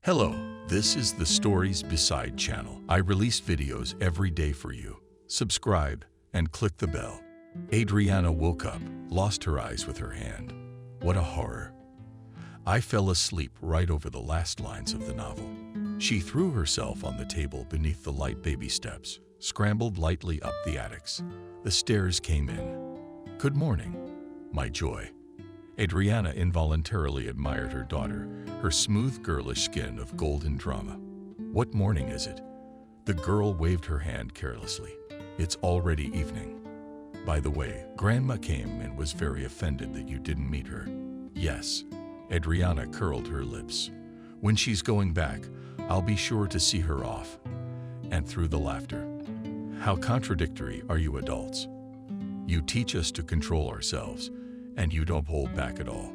Hello, this is the Stories Beside channel. I release videos every day for you. Subscribe and click the bell. Adriana woke up, lost her eyes with her hand. What a horror. I fell asleep right over the last lines of the novel. She threw herself on the table beneath the light baby steps, scrambled lightly up the attics. The stairs came in. Good morning, my joy. Adriana involuntarily admired her daughter, her smooth girlish skin of golden drama. What morning is it? The girl waved her hand carelessly. It's already evening. By the way, Grandma came and was very offended that you didn't meet her. Yes. Adriana curled her lips. When she's going back, I'll be sure to see her off. And through the laughter. How contradictory are you adults? You teach us to control ourselves, and you don't hold back at all.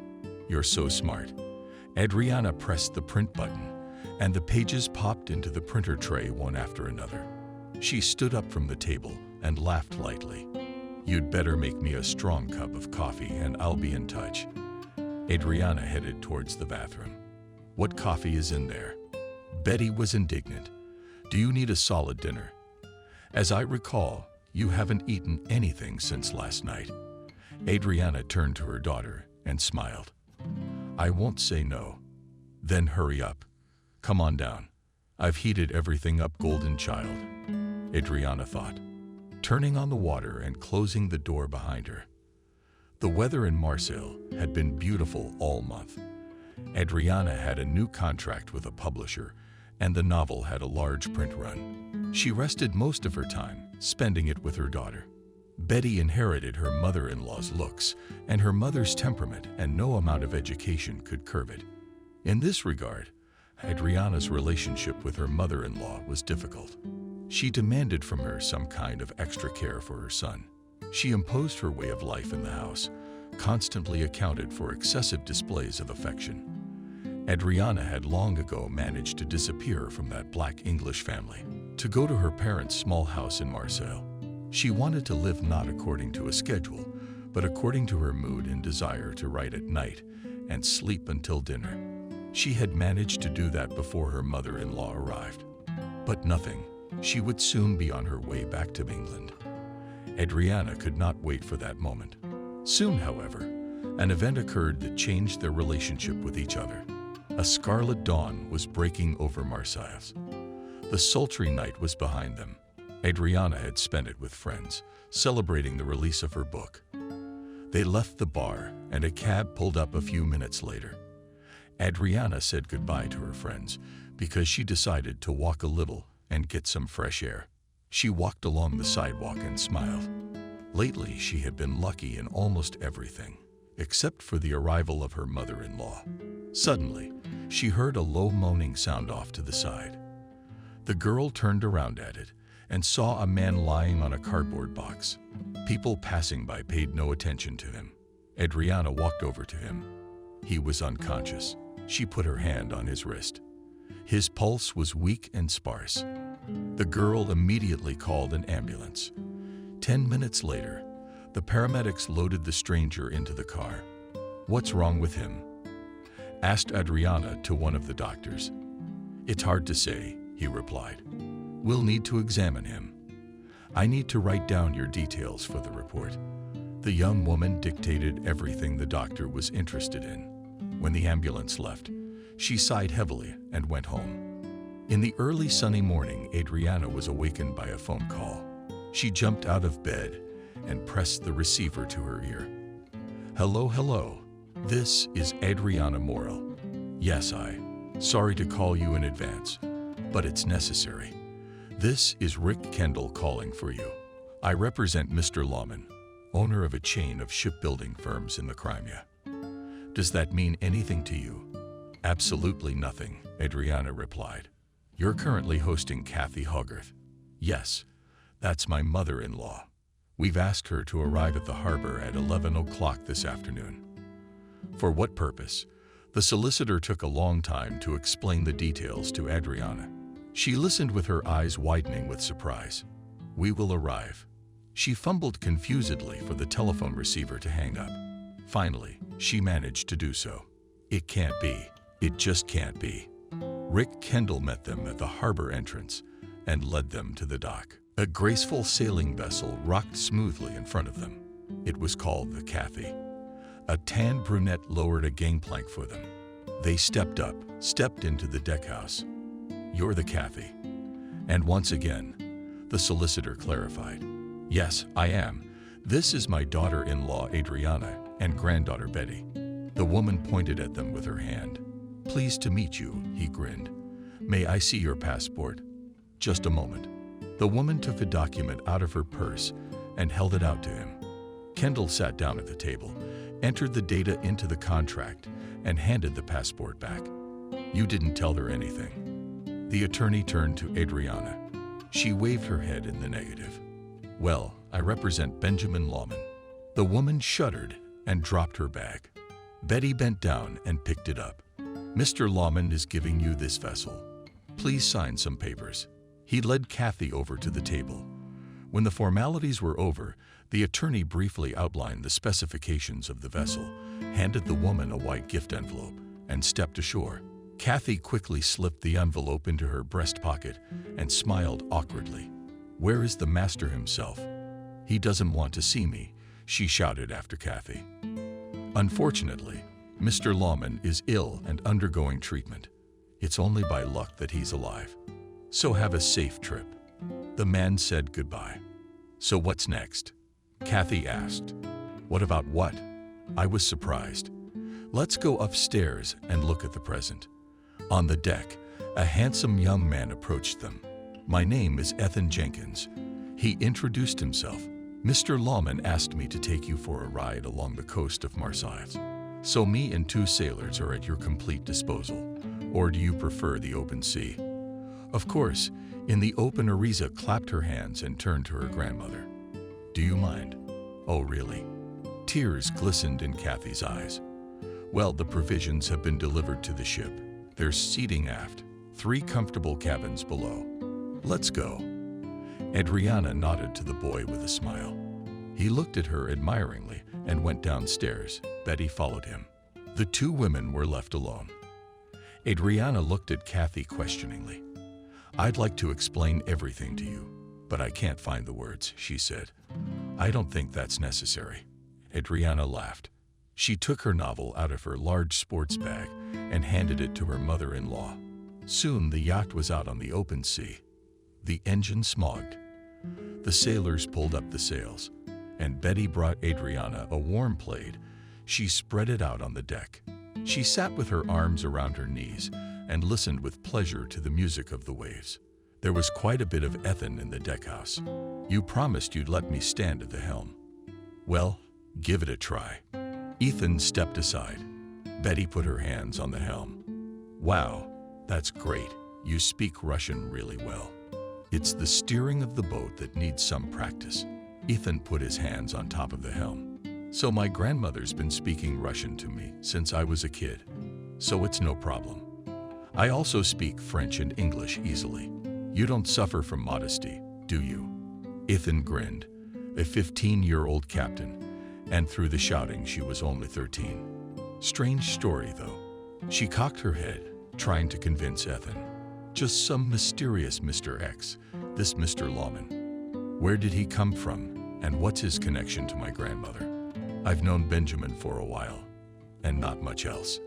You're so smart. Adriana pressed the print button, and the pages popped into the printer tray one after another. She stood up from the table and laughed lightly. You'd better make me a strong cup of coffee and I'll be in touch. Adriana headed towards the bathroom. What coffee is in there? Betty was indignant. Do you need a solid dinner? As I recall, you haven't eaten anything since last night. Adriana turned to her daughter and smiled. I won't say no. Then hurry up. Come on down. I've heated everything up, golden child. Adriana thought, turning on the water and closing the door behind her. The weather in Marseille had been beautiful all month. Adriana had a new contract with a publisher, and the novel had a large print run. She rested most of her time, spending it with her daughter. Betty inherited her mother-in-law's looks and her mother's temperament, and no amount of education could curb it. In this regard, Adriana's relationship with her mother-in-law was difficult. She demanded from her some kind of extra care for her son. She imposed her way of life in the house, constantly accounted for excessive displays of affection. Adriana had long ago managed to disappear from that black English family, to go to her parents' small house in Marseille. She wanted to live not according to a schedule, but according to her mood and desire to write at night and sleep until dinner. She had managed to do that before her mother-in-law arrived. But nothing. She would soon be on her way back to England. Adriana could not wait for that moment. Soon, however, an event occurred that changed their relationship with each other. A scarlet dawn was breaking over Marseille. The sultry night was behind them. Adriana had spent it with friends, celebrating the release of her book. They left the bar, and a cab pulled up a few minutes later. Adriana said goodbye to her friends because she decided to walk a little and get some fresh air. She walked along the sidewalk and smiled. Lately, she had been lucky in almost everything, except for the arrival of her mother-in-law. Suddenly, she heard a low moaning sound off to the side. The girl turned around at it and saw a man lying on a cardboard box. People passing by paid no attention to him. Adriana walked over to him. He was unconscious. She put her hand on his wrist. His pulse was weak and sparse. The girl immediately called an ambulance. 10 minutes later, the paramedics loaded the stranger into the car. What's wrong with him? Asked Adriana to one of the doctors. It's hard to say, he replied. We'll need to examine him. I need to write down your details for the report. The young woman dictated everything the doctor was interested in. When the ambulance left, she sighed heavily and went home. In the early sunny morning, Adriana was awakened by a phone call. She jumped out of bed and pressed the receiver to her ear. Hello. This is Adriana Morel. Yes, sorry to call you in advance, but it's necessary. This is Rick Kendall calling for you. I represent Mr. Lawman, owner of a chain of shipbuilding firms in the Crimea. Does that mean anything to you? Absolutely nothing, Adriana replied. You're currently hosting Kathy Hogarth. Yes, that's my mother-in-law. We've asked her to arrive at the harbor at 11 o'clock this afternoon. For what purpose? The solicitor took a long time to explain the details to Adriana. She listened with her eyes widening with surprise. We will arrive. She fumbled confusedly for the telephone receiver to hang up. Finally, she managed to do so. It can't be. It just can't be. Rick Kendall met them at the harbor entrance and led them to the dock. A graceful sailing vessel rocked smoothly in front of them. It was called the Cathy. A tan brunette lowered a gangplank for them. They stepped into the deckhouse. "You're the Cathy." And once again, the solicitor clarified. "Yes, I am. This is my daughter-in-law Adriana and granddaughter Betty." The woman pointed at them with her hand. "Pleased to meet you," he grinned. "May I see your passport?" "Just a moment." The woman took a document out of her purse and held it out to him. Kendall sat down at the table, entered the data into the contract, and handed the passport back. "You didn't tell her anything." The attorney turned to Adriana. She waved her head in the negative. "Well, I represent Benjamin Lawman." The woman shuddered and dropped her bag. Betty bent down and picked it up. "Mr. Lawman is giving you this vessel. Please sign some papers." He led Cathy over to the table. When the formalities were over, the attorney briefly outlined the specifications of the vessel, handed the woman a white gift envelope, and stepped ashore. Cathy quickly slipped the envelope into her breast pocket and smiled awkwardly. "Where is the master himself?" "He doesn't want to see me," she shouted after Cathy. "Unfortunately, Mr. Lawman is ill and undergoing treatment. It's only by luck that he's alive. So have a safe trip." The man said goodbye. "So what's next?" Cathy asked. "What about what?" I was surprised. "Let's go upstairs and look at the present." On the deck, a handsome young man approached them. "My name is Ethan Jenkins." He introduced himself. "Mr. Lawman asked me to take you for a ride along the coast of Marseilles. So me and 2 sailors are at your complete disposal. Or do you prefer the open sea?" Of course, in the open, Ariza clapped her hands and turned to her grandmother. "Do you mind?" "Oh, really?" Tears glistened in Cathy's eyes. "Well, the provisions have been delivered to the ship. There's seating aft, 3 comfortable cabins below. Let's go." Adriana nodded to the boy with a smile. He looked at her admiringly and went downstairs. Betty followed him. The 2 women were left alone. Adriana looked at Cathy questioningly. "I'd like to explain everything to you, but I can't find the words," she said. "I don't think that's necessary." Adriana laughed. She took her novel out of her large sports bag and handed it to her mother-in-law. Soon the yacht was out on the open sea. The engine smogged. The sailors pulled up the sails, and Betty brought Adriana a warm plaid. She spread it out on the deck. She sat with her arms around her knees and listened with pleasure to the music of the waves. There was quite a bit of Ethan in the deckhouse. "You promised you'd let me stand at the helm." "Well, give it a try." Ethan stepped aside. Betty put her hands on the helm. "Wow, that's great. You speak Russian really well." "It's the steering of the boat that needs some practice." Ethan put his hands on top of the helm. "So my grandmother's been speaking Russian to me since I was a kid. So it's no problem. I also speak French and English easily. You don't suffer from modesty, do you?" Ethan grinned. A 15-year-old captain, and through the shouting she was only 13. Strange story, though. She cocked her head, trying to convince Ethan. "Just some mysterious Mr. X, this Mr. Lawman. Where did he come from, and what's his connection to my grandmother? I've known Benjamin for a while, and not much else.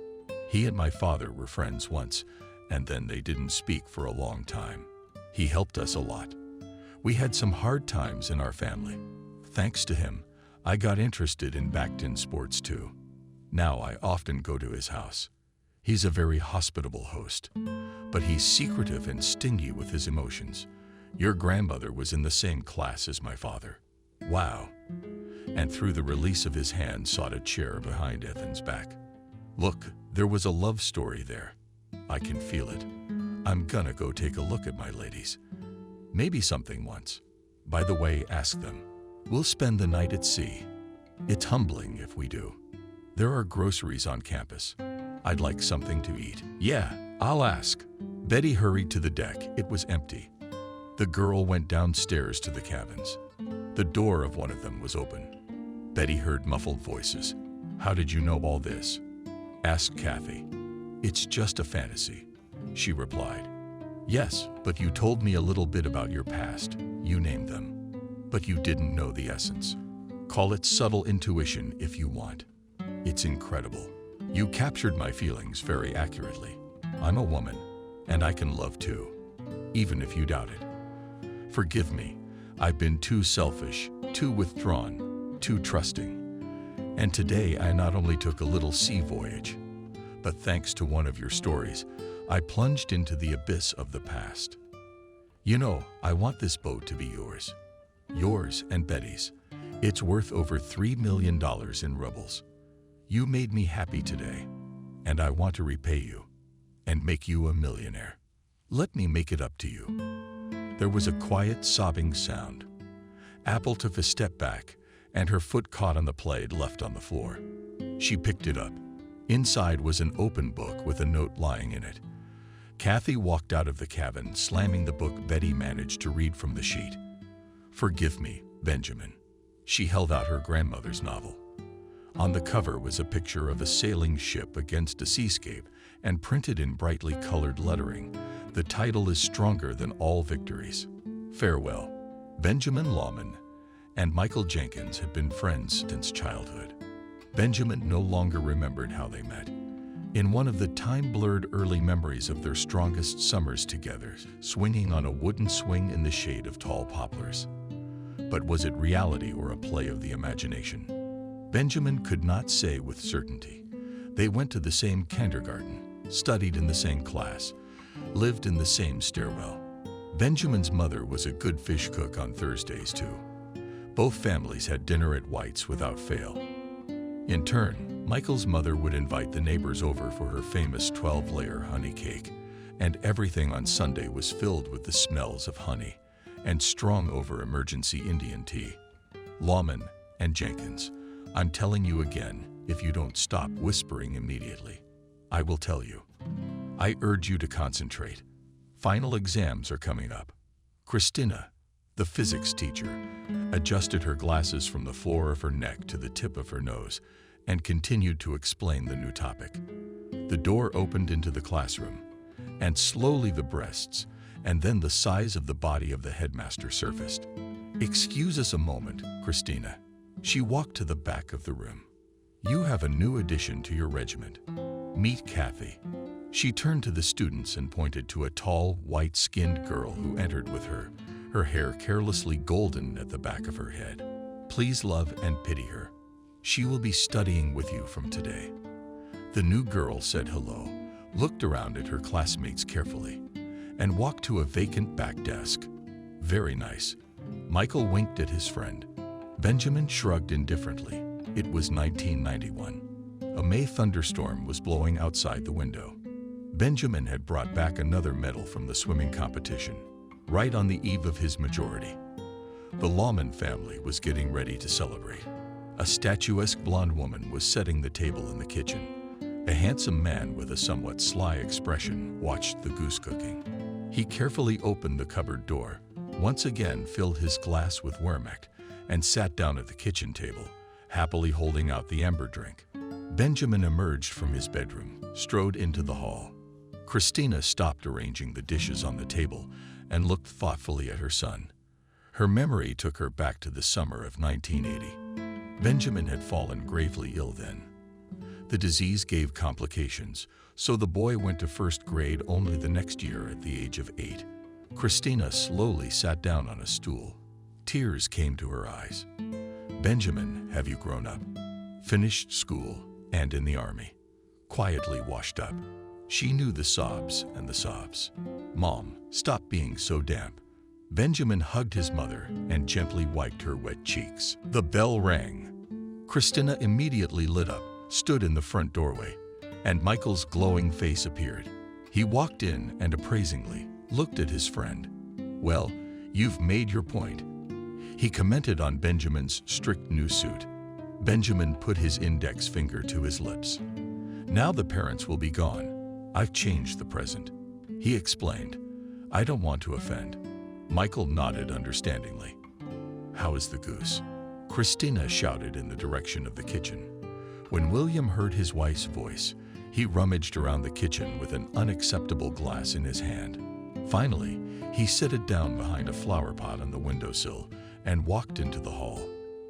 He and my father were friends once, and then they didn't speak for a long time. He helped us a lot. We had some hard times in our family. Thanks to him, I got interested in backed-in sports too. Now I often go to his house. He's a very hospitable host, but he's secretive and stingy with his emotions. Your grandmother was in the same class as my father." "Wow." And through the release of his hand sought a chair behind Ethan's back. "Look, there was a love story there. I can feel it. I'm gonna go take a look at my ladies. Maybe something once. By the way, ask them. We'll spend the night at sea. It's humbling if we do. There are groceries on campus. I'd like something to eat." "Yeah, I'll ask." Betty hurried to the deck. It was empty. The girl went downstairs to the cabins. The door of one of them was open. Betty heard muffled voices. "How did you know all this?" asked Cathy. "It's just a fantasy. she replied. Yes, but you told me a little bit about your past. You named them. But you didn't know the essence. Call it subtle intuition if you want. It's incredible. You captured my feelings very accurately. I'm a woman, and I can love too, even if you doubt it. Forgive me. I've been too selfish, too withdrawn, too trusting. And today I not only took a little sea voyage, but thanks to one of your stories, I plunged into the abyss of the past. You know, I want this boat to be yours. Yours and Betty's. It's worth over $3 million in rubles. You made me happy today, and I want to repay you and make you a millionaire. Let me make it up to you. There was a quiet, sobbing sound. Apple took a step back, and her foot caught on the plate left on the floor. She picked it up. Inside was an open book with a note lying in it. Kathy walked out of the cabin, slamming the book Betty managed to read from the sheet. Forgive me, Benjamin. She held out her grandmother's novel. On the cover was a picture of a sailing ship against a seascape, and printed in brightly colored lettering, the title is stronger than all victories. Farewell. Benjamin Lawman and Michael Jenkins had been friends since childhood. Benjamin no longer remembered how they met. In one of the time-blurred early memories of their strongest summers together, swinging on a wooden swing in the shade of tall poplars. But was it reality or a play of the imagination? Benjamin could not say with certainty. They went to the same kindergarten, studied in the same class, lived in the same stairwell. Benjamin's mother was a good fish cook on Thursdays too. Both families had dinner at White's without fail. In turn, Michael's mother would invite the neighbors over for her famous 12-layer honey cake, and everything on Sunday was filled with the smells of honey and strong over emergency Indian tea. Lawman and Jenkins, I'm telling you again, if you don't stop whispering immediately, I will tell you. I urge you to concentrate. Final exams are coming up. Christina, the physics teacher, adjusted her glasses from the floor of her neck to the tip of her nose and continued to explain the new topic. The door opened into the classroom, and slowly the breasts, and then the size of the body of the headmaster surfaced. Excuse us a moment, Christina. She walked to the back of the room. You have a new addition to your regiment. Meet Kathy. She turned to the students and pointed to a tall, white-skinned girl who entered with her hair carelessly golden at the back of her head. Please love and pity her. She will be studying with you from today. The new girl said hello, looked around at her classmates carefully, and walked to a vacant back desk. Very nice. Michael winked at his friend. Benjamin shrugged indifferently. It was 1991. A May thunderstorm was blowing outside the window. Benjamin had brought back another medal from the swimming competition, right on the eve of his majority. The Lawman family was getting ready to celebrate. A statuesque blonde woman was setting the table in the kitchen. A handsome man with a somewhat sly expression watched the goose cooking. He carefully opened the cupboard door, once again filled his glass with Wermec, and sat down at the kitchen table, happily holding out the amber drink. Benjamin emerged from his bedroom, strode into the hall. Christina stopped arranging the dishes on the table and looked thoughtfully at her son. Her memory took her back to the summer of 1980. Benjamin had fallen gravely ill then. The disease gave complications, so the boy went to first grade only the next year at the age of 8. Christina slowly sat down on a stool. Tears came to her eyes. Benjamin, have you grown up? Finished school and in the army. Quietly washed up. She knew the sobs and the sobs. Mom, stop being so damp. Benjamin hugged his mother and gently wiped her wet cheeks. The bell rang. Christina immediately lit up, stood in the front doorway, and Michael's glowing face appeared. He walked in and appraisingly looked at his friend. Well, you've made your point. He commented on Benjamin's strict new suit. Benjamin put his index finger to his lips. Now the parents will be gone. I've changed the present. He explained. I don't want to offend. Michael nodded understandingly. How is the goose? Christina shouted in the direction of the kitchen. When William heard his wife's voice, He rummaged around the kitchen with an unacceptable glass in his hand. Finally, he set it down behind a flower pot on the windowsill and walked into the hall.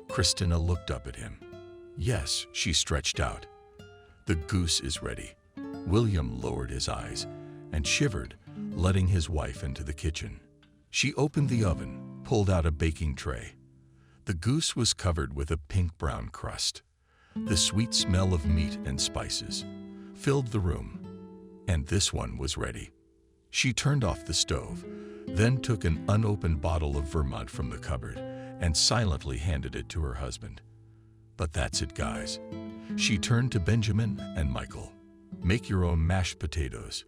Christina looked up at him. Yes, she stretched out. The goose is ready. William lowered his eyes and shivered, letting his wife into the kitchen. She opened the oven, pulled out a baking tray. The goose was covered with a pink-brown crust. The sweet smell of meat and spices filled the room, and this one was ready. She turned off the stove, then took an unopened bottle of Vermouth from the cupboard and silently handed it to her husband. But that's it, guys. She turned to Benjamin and Michael. Make your own mashed potatoes.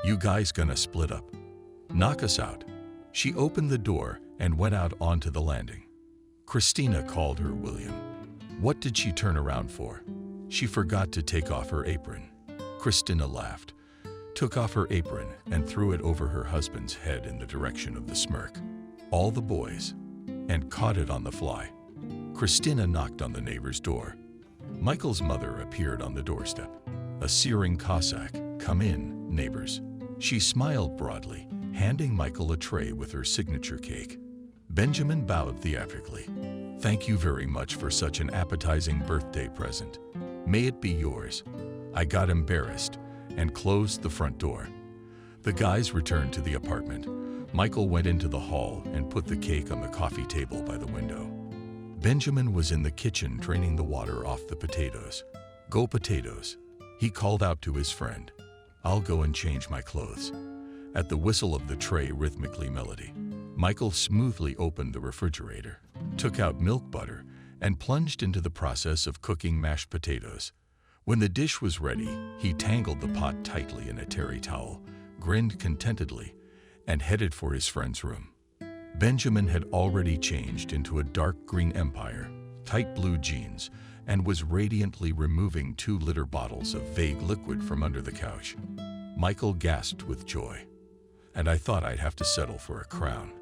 You guys gonna split up? Knock us out. She opened the door and went out onto the landing. Christina called her William. What did she turn around for? She forgot to take off her apron. Christina laughed, took off her apron and threw it over her husband's head in the direction of the smirk. All the boys, and caught it on the fly. Christina knocked on the neighbor's door. Michael's mother appeared on the doorstep. A Syrian Cossack, come in, neighbors. She smiled broadly, handing Michael a tray with her signature cake. Benjamin bowed theatrically. Thank you very much for such an appetizing birthday present. May it be yours. I got embarrassed and closed the front door. The guys returned to the apartment. Michael went into the hall and put the cake on the coffee table by the window. Benjamin was in the kitchen draining the water off the potatoes. Go potatoes, he called out to his friend. I'll go and change my clothes. At the whistle of the tray rhythmically melody, Michael smoothly opened the refrigerator, took out milk butter, and plunged into the process of cooking mashed potatoes. When the dish was ready, he tangled the pot tightly in a terry towel, grinned contentedly, and headed for his friend's room. Benjamin had already changed into a dark green Empire, tight blue jeans, and was radiantly removing 2 liter bottles of vague liquid from under the couch. Michael gasped with joy. And I thought I'd have to settle for a crown.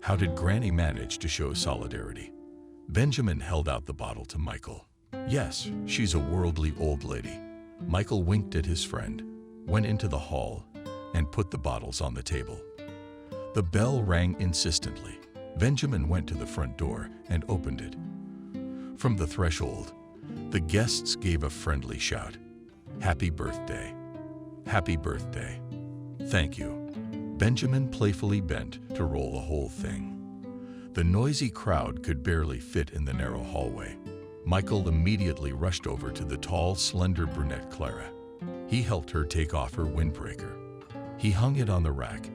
How did Granny manage to show solidarity? Benjamin held out the bottle to Michael. Yes, she's a worldly old lady. Michael winked at his friend, went into the hall, and put the bottles on the table. The bell rang insistently. Benjamin went to the front door and opened it. From the threshold, the guests gave a friendly shout. Happy birthday. Happy birthday. Thank you. Benjamin playfully bent to roll the whole thing. The noisy crowd could barely fit in the narrow hallway. Michael immediately rushed over to the tall, slender brunette Clara. He helped her take off her windbreaker. He hung it on the rack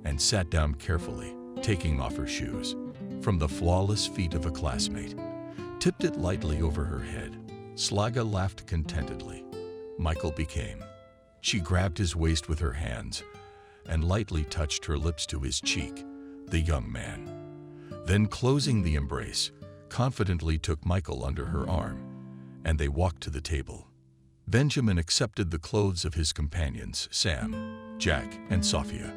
and sat down carefully, taking off her shoes. From the flawless feet of a classmate, tipped it lightly over her head. Slaga laughed contentedly. Michael became. She grabbed his waist with her hands and lightly touched her lips to his cheek, the young man. Then, closing the embrace, confidently took Michael under her arm, and they walked to the table. Benjamin accepted the clothes of his companions, Sam, Jack, and Sophia,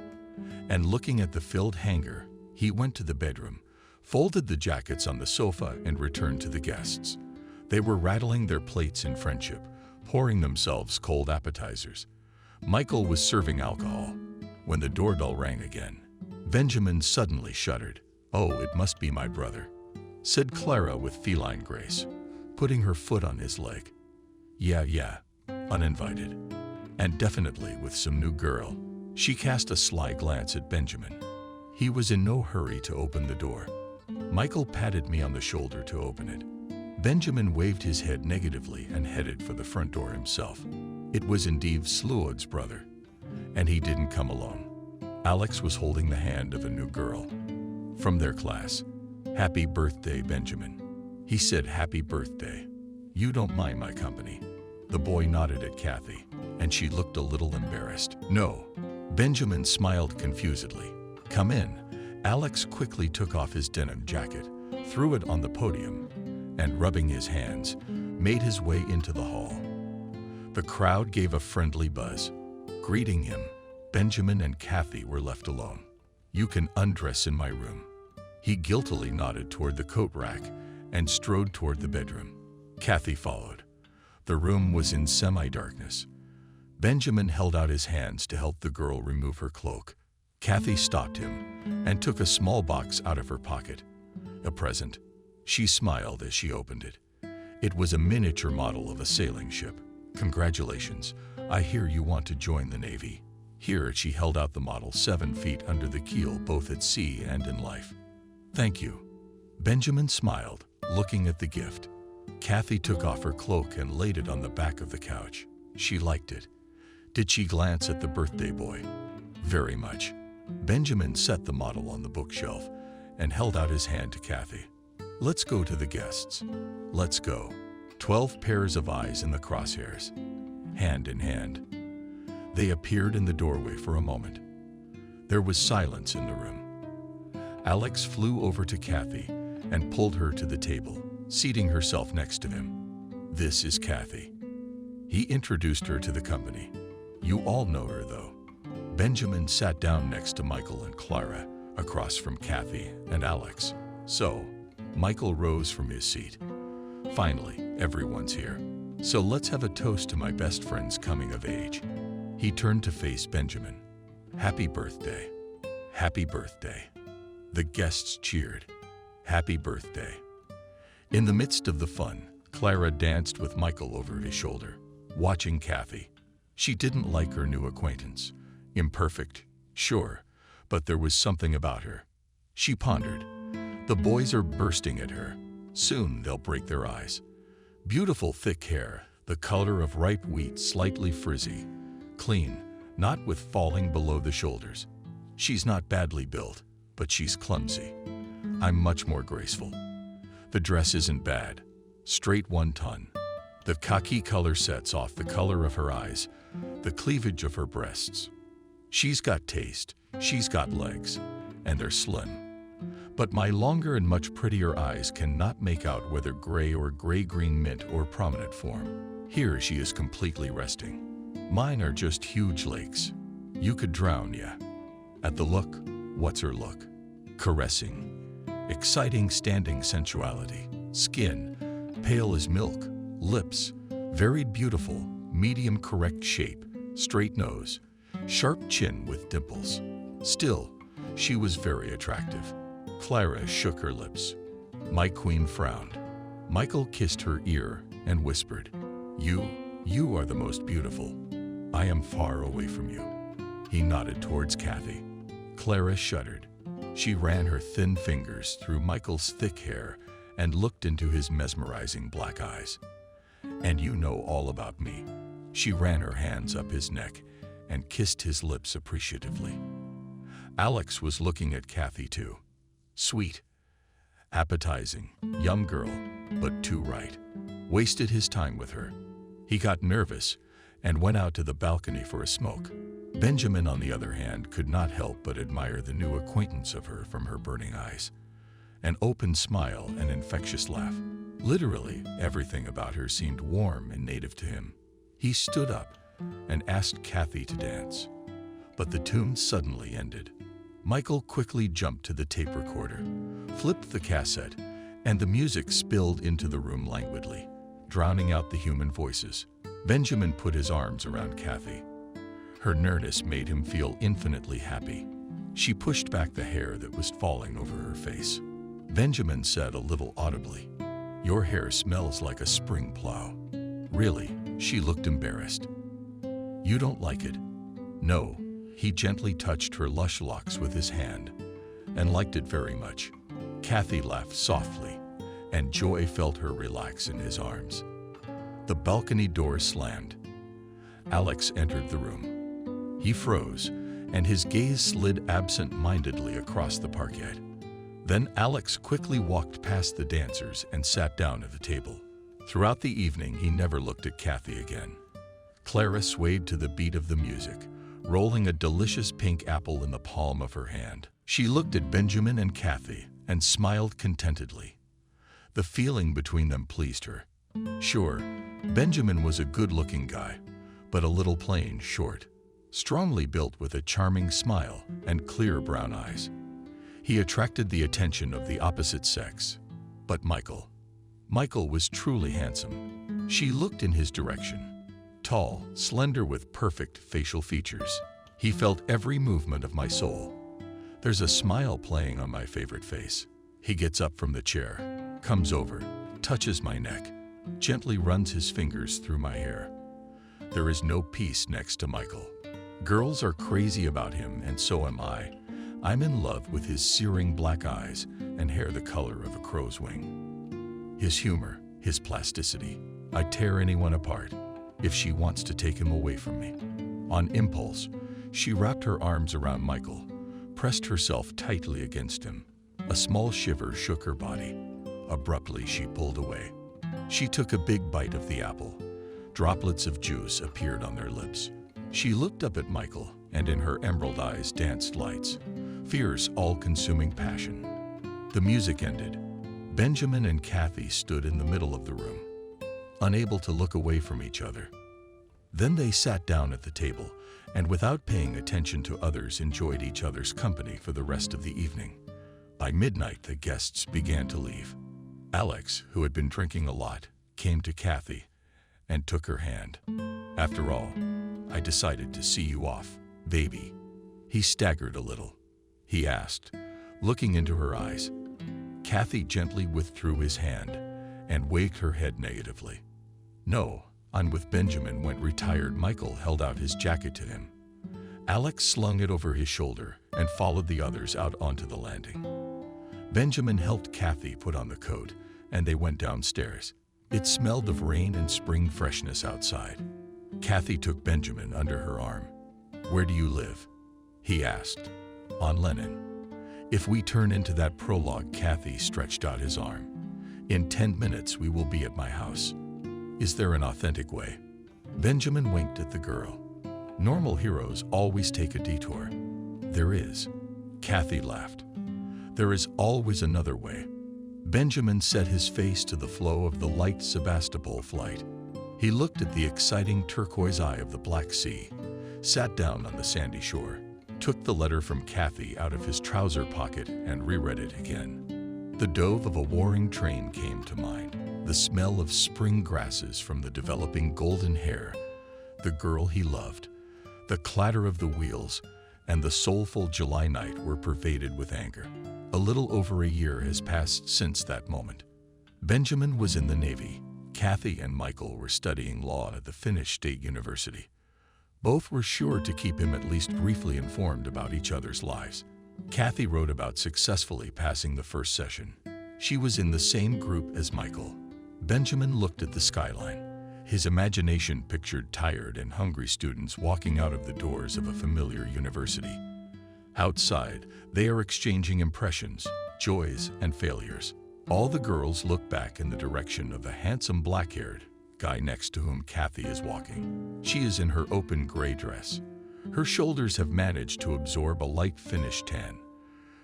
and looking at the filled hanger, he went to the bedroom, folded the jackets on the sofa, and returned to the guests. They were rattling their plates in friendship, pouring themselves cold appetizers. Michael was serving alcohol when the doorbell rang again. Benjamin suddenly shuddered. Oh, it must be my brother, said Clara with feline grace, putting her foot on his leg. Yeah, uninvited, and definitely with some new girl. She cast a sly glance at Benjamin. He was in no hurry to open the door. Michael patted me on the shoulder to open it. Benjamin waved his head negatively and headed for the front door himself. It was indeed Sluod's brother, and he didn't come alone. Alex was holding the hand of a new girl from their class. Happy birthday, Benjamin. He said, happy birthday. You don't mind my company? The boy nodded at Kathy, and she looked a little embarrassed. No. Benjamin smiled confusedly. Come in. Alex quickly took off his denim jacket, threw it on the podium, and rubbing his hands, made his way into the hall. The crowd gave a friendly buzz. Greeting him, Benjamin and Kathy were left alone. You can undress in my room. He guiltily nodded toward the coat rack and strode toward the bedroom. Kathy followed. The room was in semi-darkness, Benjamin held out his hands to help the girl remove her cloak. Kathy stopped him and took a small box out of her pocket. A present. She smiled as she opened it. It was a miniature model of a sailing ship. "Congratulations. I hear you want to join the Navy." Here she held out the model 7 feet under the keel, both at sea and in life. "Thank you." Benjamin smiled, looking at the gift. Kathy took off her cloak and laid it on the back of the couch. She liked it. Did she glance at the birthday boy? Very much. Benjamin set the model on the bookshelf and held out his hand to Kathy. "Let's go to the guests." "Let's go." 12 pairs of eyes in the crosshairs, hand in hand. They appeared in the doorway for a moment. There was silence in the room. Alex flew over to Kathy and pulled her to the table, seating herself next to him. "This is Kathy." He introduced her to the company. "You all know her, though." Benjamin sat down next to Michael and Clara, across from Kathy and Alex. "So," Michael rose from his seat. "Finally, everyone's here. So let's have a toast to my best friend's coming of age." He turned to face Benjamin. "Happy birthday. Happy birthday." The guests cheered. "Happy birthday." In the midst of the fun, Clara danced with Michael over his shoulder, watching Kathy. She didn't like her new acquaintance. Imperfect, sure, but there was something about her. She pondered. The boys are bursting at her. Soon they'll break their eyes. Beautiful thick hair, the color of ripe wheat, slightly frizzy. Clean, not with falling below the shoulders. She's not badly built, but she's clumsy. I'm much more graceful. The dress isn't bad. Straight 1 ton. The khaki color sets off the color of her eyes, the cleavage of her breasts. She's got taste, she's got legs, and they're slim. But my longer and much prettier eyes cannot make out whether gray or gray-green mint or prominent form. Here she is completely resting. Mine are just huge lakes. You could drown, yeah. At the look, what's her look? Caressing. Exciting standing sensuality. Skin, pale as milk. Lips, varied beautiful, medium correct shape. Straight nose. Sharp chin with dimples. Still, she was very attractive. Clara shook her lips. My queen frowned. Michael kissed her ear and whispered, You are the most beautiful. I am far away from you." He nodded towards Kathy. Clara shuddered. She ran her thin fingers through Michael's thick hair and looked into his mesmerizing black eyes. "And you know all about me." She ran her hands up his neck and kissed his lips appreciatively. Alex was looking at Kathy too. Sweet, appetizing, young girl, but too right. Wasted his time with her. He got nervous and went out to the balcony for a smoke. Benjamin, on the other hand, could not help but admire the new acquaintance of her from her burning eyes. An open smile, an infectious laugh. Literally, everything about her seemed warm and native to him. He stood up and asked Kathy to dance. But the tune suddenly ended. Michael quickly jumped to the tape recorder, flipped the cassette, and the music spilled into the room languidly, drowning out the human voices. Benjamin put his arms around Kathy. Her nearness made him feel infinitely happy. She pushed back the hair that was falling over her face. Benjamin said a little audibly, "Your hair smells like a spring plow." "Really?" She looked embarrassed. "You don't like it?" "No." He gently touched her lush locks with his hand and liked it very much. Kathy laughed softly, and Joy felt her relax in his arms. The balcony door slammed. Alex entered the room. He froze, and his gaze slid absent-mindedly across the parquet. Then Alex quickly walked past the dancers and sat down at the table. Throughout the evening, he never looked at Kathy again. Clara swayed to the beat of the music, rolling a delicious pink apple in the palm of her hand. She looked at Benjamin and Kathy and smiled contentedly. The feeling between them pleased her. Sure, Benjamin was a good-looking guy, but a little plain, short, strongly built with a charming smile and clear brown eyes. He attracted the attention of the opposite sex. But Michael was truly handsome. She looked in his direction. Tall, slender with perfect facial features. He felt every movement of my soul. There's a smile playing on my favorite face. He gets up from the chair, comes over, touches my neck, gently runs his fingers through my hair. There is no peace next to Michael. Girls are crazy about him, and so am I. I'm in love with his searing black eyes and hair the color of a crow's wing. His humor, his plasticity. I'd tear anyone apart if she wants to take him away from me. On impulse, she wrapped her arms around Michael, pressed herself tightly against him. A small shiver shook her body. Abruptly, she pulled away. She took a big bite of the apple. Droplets of juice appeared on their lips. She looked up at Michael, and in her emerald eyes danced lights, fierce, all-consuming passion. The music ended. Benjamin and Kathy stood in the middle of the room, unable to look away from each other. Then they sat down at the table, and without paying attention to others, enjoyed each other's company for the rest of the evening. By midnight, the guests began to leave. Alex, who had been drinking a lot, came to Kathy and took her hand. "After all, I decided to see you off, baby." He staggered a little. He asked, looking into her eyes. Kathy gently withdrew his hand and waved her head negatively. "No, I'm with Benjamin." When retired, Michael held out his jacket to him. Alex slung it over his shoulder and followed the others out onto the landing. Benjamin helped Kathy put on the coat, and they went downstairs. It smelled of rain and spring freshness outside. Kathy took Benjamin under her arm. "Where do you live?" he asked. "On Lennon." "If we turn into that prologue," Kathy stretched out his arm, "in 10 minutes we will be at my house. Is there an authentic way?" Benjamin winked at the girl. "Normal heroes always take a detour." "There is." Kathy laughed. "There is always another way." Benjamin set his face to the flow of the light Sebastopol flight. He looked at the exciting turquoise eye of the Black Sea, sat down on the sandy shore, took the letter from Kathy out of his trouser pocket and reread it again. The dove of a warring train came to mind, the smell of spring grasses from the developing golden hair, the girl he loved, the clatter of the wheels, and the soulful July night were pervaded with anger. A little over a year has passed since that moment. Benjamin was in the Navy. Kathy and Michael were studying law at the Finnish State University. Both were sure to keep him at least briefly informed about each other's lives. Kathy wrote about successfully passing the first session. She was in the same group as Michael. Benjamin looked at the skyline. His imagination pictured tired and hungry students walking out of the doors of a familiar university. Outside, they are exchanging impressions, joys, and failures. All the girls look back in the direction of the handsome black-haired guy next to whom Kathy is walking. She is in her open gray dress. Her shoulders have managed to absorb a light Finnish tan.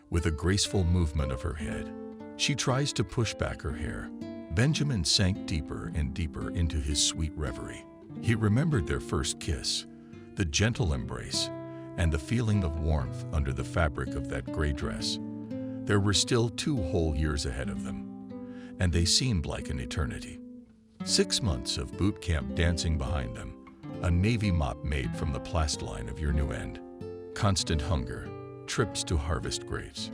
With a graceful movement of her head, she tries to push back her hair. Benjamin sank deeper and deeper into his sweet reverie. He remembered their first kiss, the gentle embrace, and the feeling of warmth under the fabric of that gray dress. There were still 2 whole years ahead of them, and they seemed like an eternity. 6 months of boot camp dancing behind them, a Navy mop made from the plastline of your new end, constant hunger, trips to harvest grapes.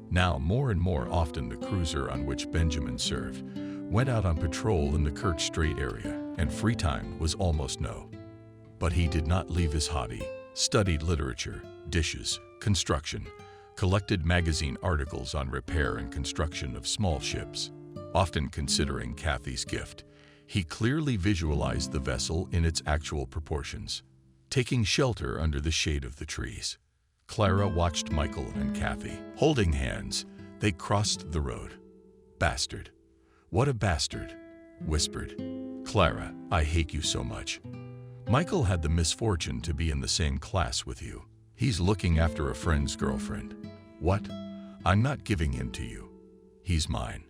Now, more and more often, the cruiser on which Benjamin served went out on patrol in the Kerch Strait area, and free time was almost no. But he did not leave his hobby, studied literature, dishes, construction, collected magazine articles on repair and construction of small ships. Often considering Kathy's gift, he clearly visualized the vessel in its actual proportions, taking shelter under the shade of the trees. Clara watched Michael and Kathy. Holding hands, they crossed the road. "Bastard. What a bastard," whispered Clara. "I hate you so much. Michael had the misfortune to be in the same class with you. He's looking after a friend's girlfriend." "What? I'm not giving him to you. He's mine."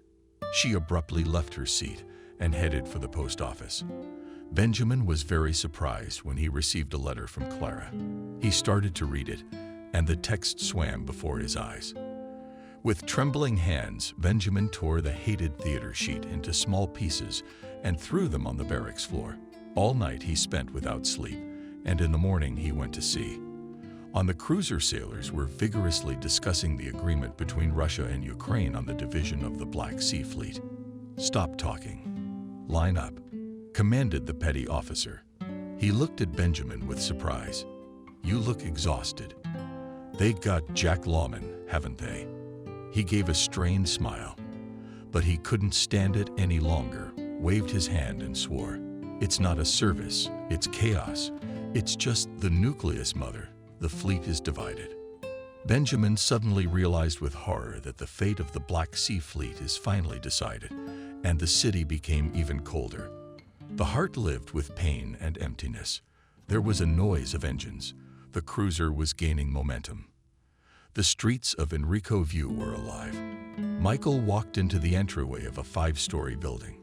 She abruptly left her seat and headed for the post office. Benjamin was very surprised when he received a letter from Clara. He started to read it, and the text swam before his eyes. With trembling hands, Benjamin tore the hated theater sheet into small pieces and threw them on the barracks floor. All night he spent without sleep, and in the morning he went to sea. On the cruiser, sailors were vigorously discussing the agreement between Russia and Ukraine on the division of the Black Sea Fleet. "Stop talking. Line up," commanded the petty officer. He looked at Benjamin with surprise. "You look exhausted. They got Jack Lawman, haven't they?" He gave a strained smile, but he couldn't stand it any longer, waved his hand and swore. "It's not a service, it's chaos. It's just the nucleus, Mother. The fleet is divided." Benjamin suddenly realized with horror that the fate of the Black Sea Fleet is finally decided, and the city became even colder. The heart lived with pain and emptiness. There was a noise of engines. The cruiser was gaining momentum. The streets of Enrico View were alive. Michael walked into the entryway of a 5-story building.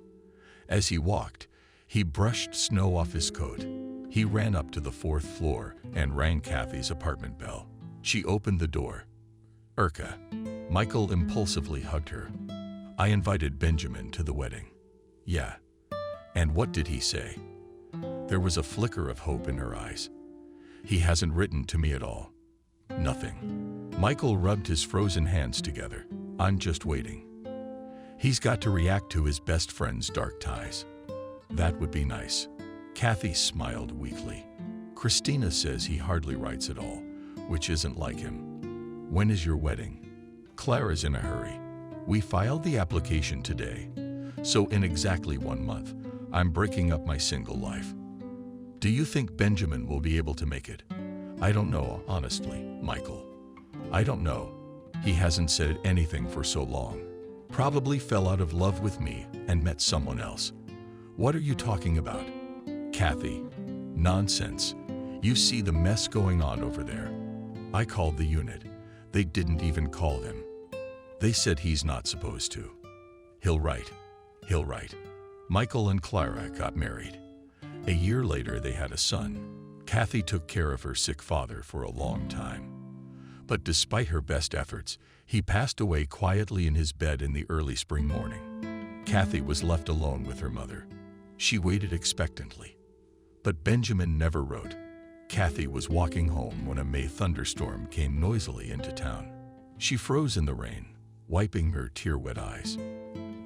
As he walked, he brushed snow off his coat. He ran up to the 4th floor and rang Kathy's apartment bell. She opened the door. "Urka." Michael impulsively hugged her. "I invited Benjamin to the wedding." "Yeah. And what did he say?" There was a flicker of hope in her eyes. "He hasn't written to me at all." "Nothing." Michael rubbed his frozen hands together. "I'm just waiting. He's got to react to his best friend's dark ties." "That would be nice." Kathy smiled weakly. "Christina says he hardly writes at all, which isn't like him." "When is your wedding?" "Clara's in a hurry. We filed the application today, so in exactly 1 month, I'm breaking up my single life." "Do you think Benjamin will be able to make it?" "I don't know, honestly, Michael. I don't know. He hasn't said anything for so long. Probably fell out of love with me and met someone else." "What are you talking about?" "Kathy, nonsense. You see the mess going on over there. I called the unit. They didn't even call him. They said he's not supposed to. He'll write. He'll write." Michael and Clara got married. A year later, they had a son. Kathy took care of her sick father for a long time. But despite her best efforts, he passed away quietly in his bed in the early spring morning. Kathy was left alone with her mother. She waited expectantly. But Benjamin never wrote. Kathy was walking home when a May thunderstorm came noisily into town. She froze in the rain, wiping her tear-wet eyes.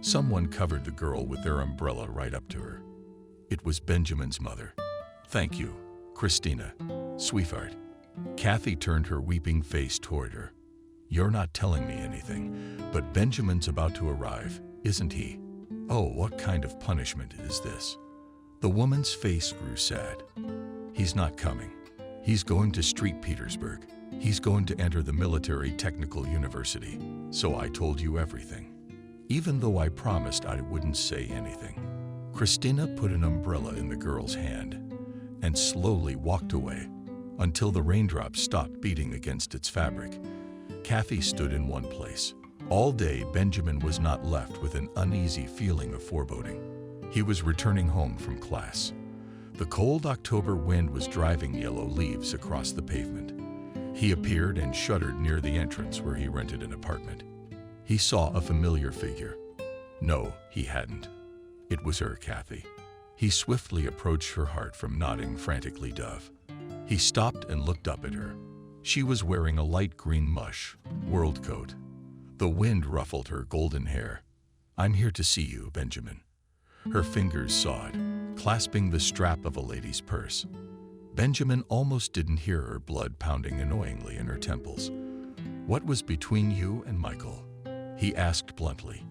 Someone covered the girl with their umbrella right up to her. It was Benjamin's mother. "Thank you, Christina, sweetheart." Kathy turned her weeping face toward her. "You're not telling me anything, but Benjamin's about to arrive, isn't he? Oh, what kind of punishment is this?" The woman's face grew sad. "He's not coming. He's going to St. Petersburg. He's going to enter the Military Technical University. So I told you everything. Even though I promised I wouldn't say anything." Christina put an umbrella in the girl's hand and slowly walked away until the raindrops stopped beating against its fabric. Kathy stood in one place. All day, Benjamin was not left with an uneasy feeling of foreboding. He was returning home from class. The cold October wind was driving yellow leaves across the pavement. He appeared and shuddered near the entrance where he rented an apartment. He saw a familiar figure. No, he hadn't. It was her, Kathy. He swiftly approached her, heart from nodding frantically dove. He stopped and looked up at her. She was wearing a light green mush world coat. The wind ruffled her golden hair. "I'm here to see you, Benjamin." Her fingers sawed, clasping the strap of a lady's purse. Benjamin almost didn't hear her blood pounding annoyingly in her temples. "What was between you and Michael?" he asked bluntly,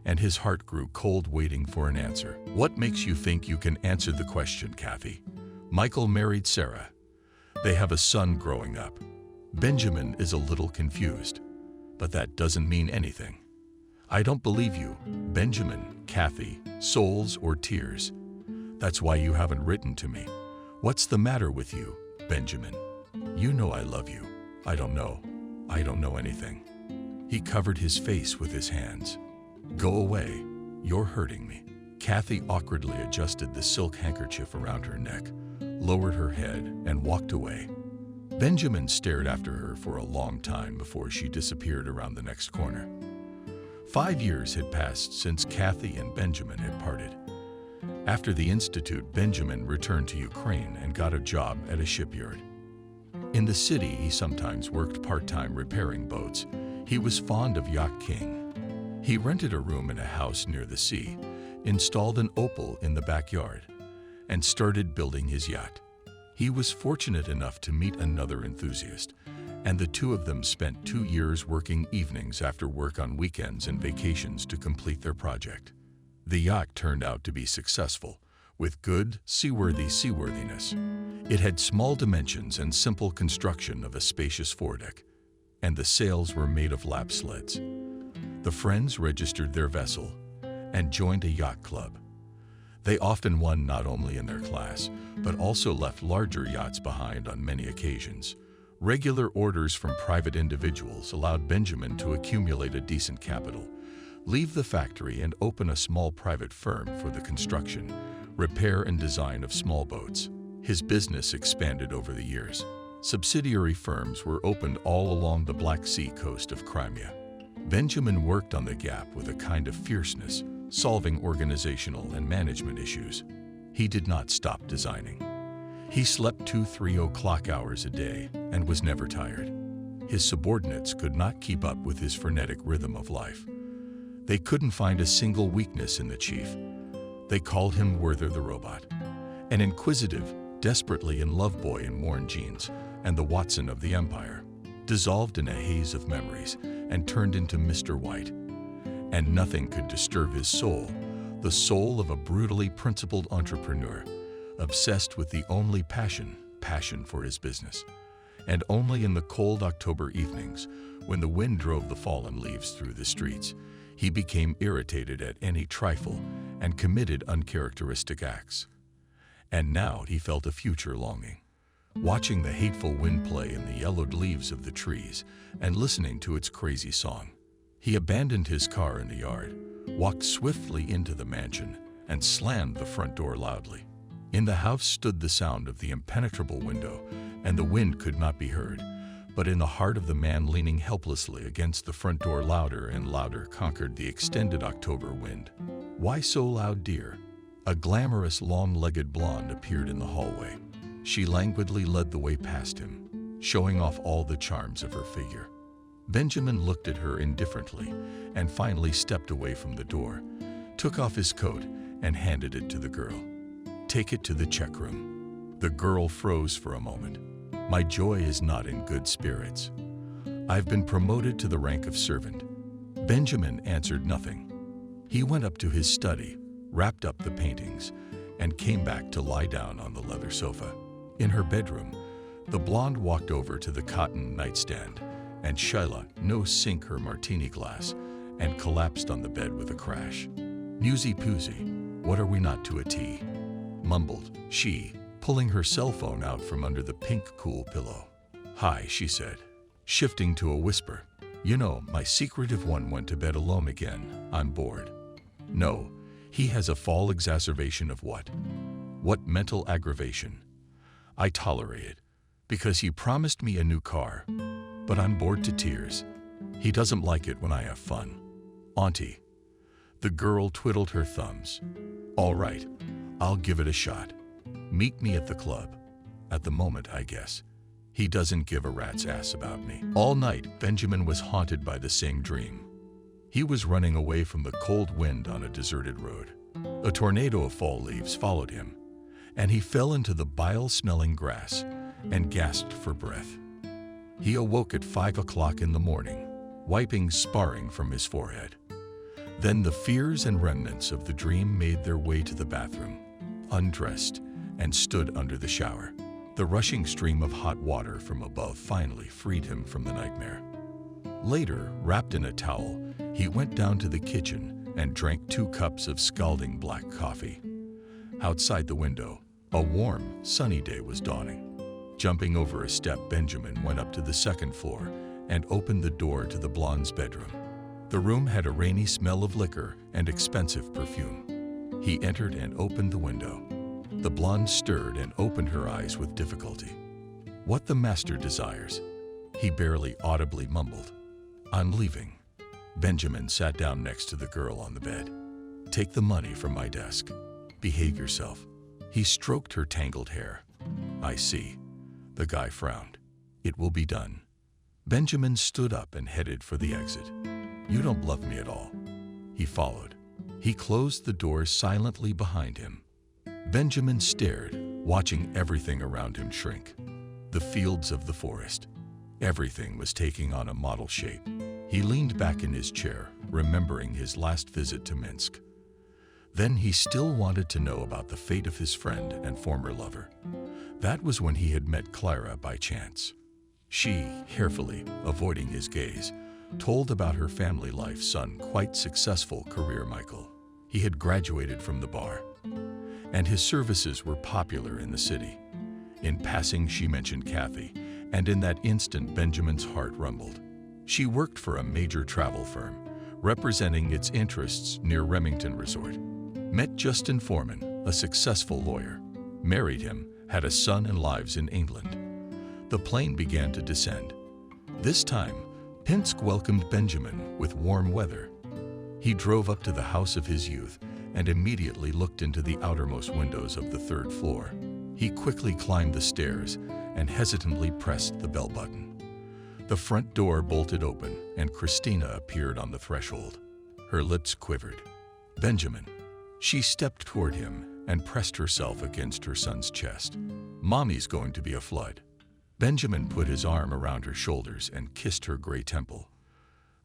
and his heart grew cold waiting for an answer. "What makes you think you can answer the question, Kathy?" "Michael married Sarah. They have a son growing up." Benjamin is a little confused, but that doesn't mean anything. "I don't believe you, Benjamin, Kathy, souls or tears. That's why you haven't written to me. What's the matter with you, Benjamin? You know I love you." I don't know anything." He covered his face with his hands. "Go away, you're hurting me." Kathy awkwardly adjusted the silk handkerchief around her neck, lowered her head, and walked away. Benjamin stared after her for a long time before she disappeared around the next corner. 5 years had passed since Kathy and Benjamin had parted. After the institute, Benjamin returned to Ukraine and got a job at a shipyard. In the city, he sometimes worked part-time repairing boats. He was fond of Yacht King. He rented a room in a house near the sea, installed an Opal in the backyard, and started building his yacht. He was fortunate enough to meet another enthusiast, and the two of them spent 2 years working evenings after work on weekends and vacations to complete their project. The yacht turned out to be successful, with good, seaworthiness. It had small dimensions and simple construction of a spacious foredeck, and the sails were made of lap sleds. The friends registered their vessel and joined a yacht club. They often won not only in their class, but also left larger yachts behind on many occasions. Regular orders from private individuals allowed Benjamin to accumulate a decent capital, leave the factory, and open a small private firm for the construction, repair, and design of small boats. His business expanded over the years. Subsidiary firms were opened all along the Black Sea coast of Crimea. Benjamin worked on the Gap with a kind of fierceness, solving organizational and management issues. He did not stop designing. He slept 2-3 o'clock hours a day and was never tired. His subordinates could not keep up with his frenetic rhythm of life. They couldn't find a single weakness in the chief. They called him Werther the Robot, an inquisitive, desperately in love boy in worn jeans, and the Watson of the Empire, dissolved in a haze of memories and turned into Mr. White. And nothing could disturb his soul, the soul of a brutally principled entrepreneur, obsessed with the only passion for his business. And only in the cold October evenings, when the wind drove the fallen leaves through the streets, he became irritated at any trifle and committed uncharacteristic acts. And now he felt a future longing, watching the hateful wind play in the yellowed leaves of the trees and listening to its crazy song. He abandoned his car in the yard, walked swiftly into the mansion, and slammed the front door loudly. In the house stood the sound of the impenetrable window, and the wind could not be heard. But in the heart of the man leaning helplessly against the front door, louder and louder conquered the extended October wind. "Why so loud, dear?" A glamorous, long-legged blonde appeared in the hallway. She languidly led the way past him, showing off all the charms of her figure. Benjamin looked at her indifferently and finally stepped away from the door, took off his coat, and handed it to the girl. "Take it to the check room." The girl froze for a moment. "My joy is not in good spirits. I've been promoted to the rank of servant." Benjamin answered nothing. He went up to his study, wrapped up the paintings, and came back to lie down on the leather sofa. In her bedroom, the blonde walked over to the cotton nightstand and Shyla no-sink her martini glass and collapsed on the bed with a crash. "Newsy-poosy, what are we not to a tea?" mumbled she, pulling her cell phone out from under the pink cool pillow. "Hi," she said, shifting to a whisper. "You know, my secretive one went to bed alone again. I'm bored." "No, he has a fall exacerbation of what?" "What mental aggravation?" "I tolerate it, because he promised me a new car. But I'm bored to tears. He doesn't like it when I have fun." "Auntie." The girl twiddled her thumbs. "All right, I'll give it a shot. Meet me at the club. At the moment, I guess. He doesn't give a rat's ass about me." All night, Benjamin was haunted by the same dream. He was running away from the cold wind on a deserted road. A tornado of fall leaves followed him, and he fell into the bile-smelling grass and gasped for breath. He awoke at 5 o'clock in the morning, wiping sparring from his forehead. Then the fears and remnants of the dream made their way to the bathroom, undressed, and stood under the shower. The rushing stream of hot water from above finally freed him from the nightmare. Later, wrapped in a towel, he went down to the kitchen and drank 2 cups of scalding black coffee. Outside the window, a warm, sunny day was dawning. Jumping over a step, Benjamin went up to the second floor and opened the door to the blonde's bedroom. The room had a rainy smell of liquor and expensive perfume. He entered and opened the window. The blonde stirred and opened her eyes with difficulty. "What the master desires," he barely audibly mumbled. "I'm leaving." Benjamin sat down next to the girl on the bed. "Take the money from my desk." Behave yourself. He stroked her tangled hair. I see. The guy frowned. It will be done. Benjamin stood up and headed for the exit. You don't love me at all. He followed. He closed the door silently behind him. Benjamin stared, watching everything around him shrink. The fields of the forest. Everything was taking on a model shape. He leaned back in his chair, remembering his last visit to Minsk. Then he still wanted to know about the fate of his friend and former lover. That was when he had met Clara by chance. She, carefully avoiding his gaze, told about her family life son quite successful career Michael. He had graduated from the bar, and his services were popular in the city. In passing, she mentioned Kathy, and in that instant Benjamin's heart rumbled. She worked for a major travel firm, representing its interests near Remington Resort. Met Justin Foreman, a successful lawyer. Married him, had a son and lives in England. The plane began to descend. This time, Pinsk welcomed Benjamin with warm weather. He drove up to the house of his youth and immediately looked into the outermost windows of the third floor. He quickly climbed the stairs and hesitantly pressed the bell button. The front door bolted open and Christina appeared on the threshold. Her lips quivered. Benjamin. She stepped toward him and pressed herself against her son's chest. Mommy's going to be a flood. Benjamin put his arm around her shoulders and kissed her gray temple.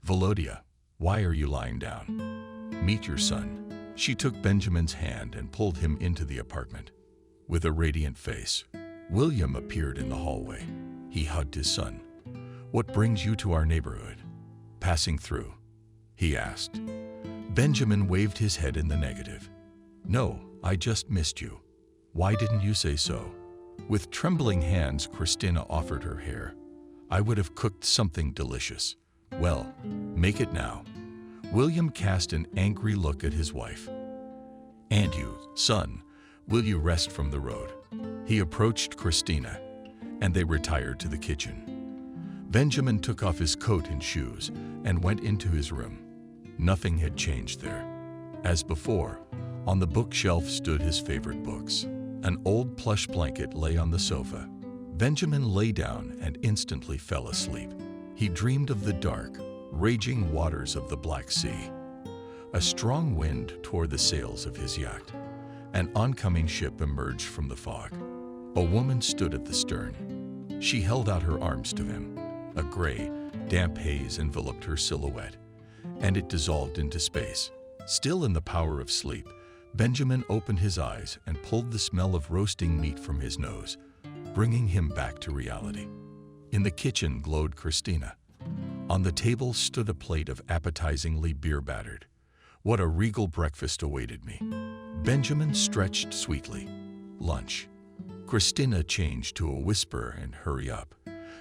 Volodya, why are you lying down? Meet your son. She took Benjamin's hand and pulled him into the apartment. With a radiant face, William appeared in the hallway. He hugged his son. What brings you to our neighborhood? Passing through, he asked. Benjamin waved his head in the negative. No, I just missed you. Why didn't you say so? With trembling hands, Christina offered her hair. I would have cooked something delicious. Well, make it now. William cast an angry look at his wife. And you, son, will you rest from the road? He approached Christina, and they retired to the kitchen. Benjamin took off his coat and shoes and went into his room. Nothing had changed there. As before, on the bookshelf stood his favorite books. An old plush blanket lay on the sofa. Benjamin lay down and instantly fell asleep. He dreamed of the dark, raging waters of the Black Sea. A strong wind tore the sails of his yacht. An oncoming ship emerged from the fog. A woman stood at the stern. She held out her arms to him. A gray, damp haze enveloped her silhouette, and it dissolved into space. Still in the power of sleep, Benjamin opened his eyes and pulled the smell of roasting meat from his nose, bringing him back to reality. In the kitchen glowed Christina. On the table stood a plate of appetizingly beer-battered. What a regal breakfast awaited me. Benjamin stretched sweetly. Lunch. Christina changed to a whisper and hurry up.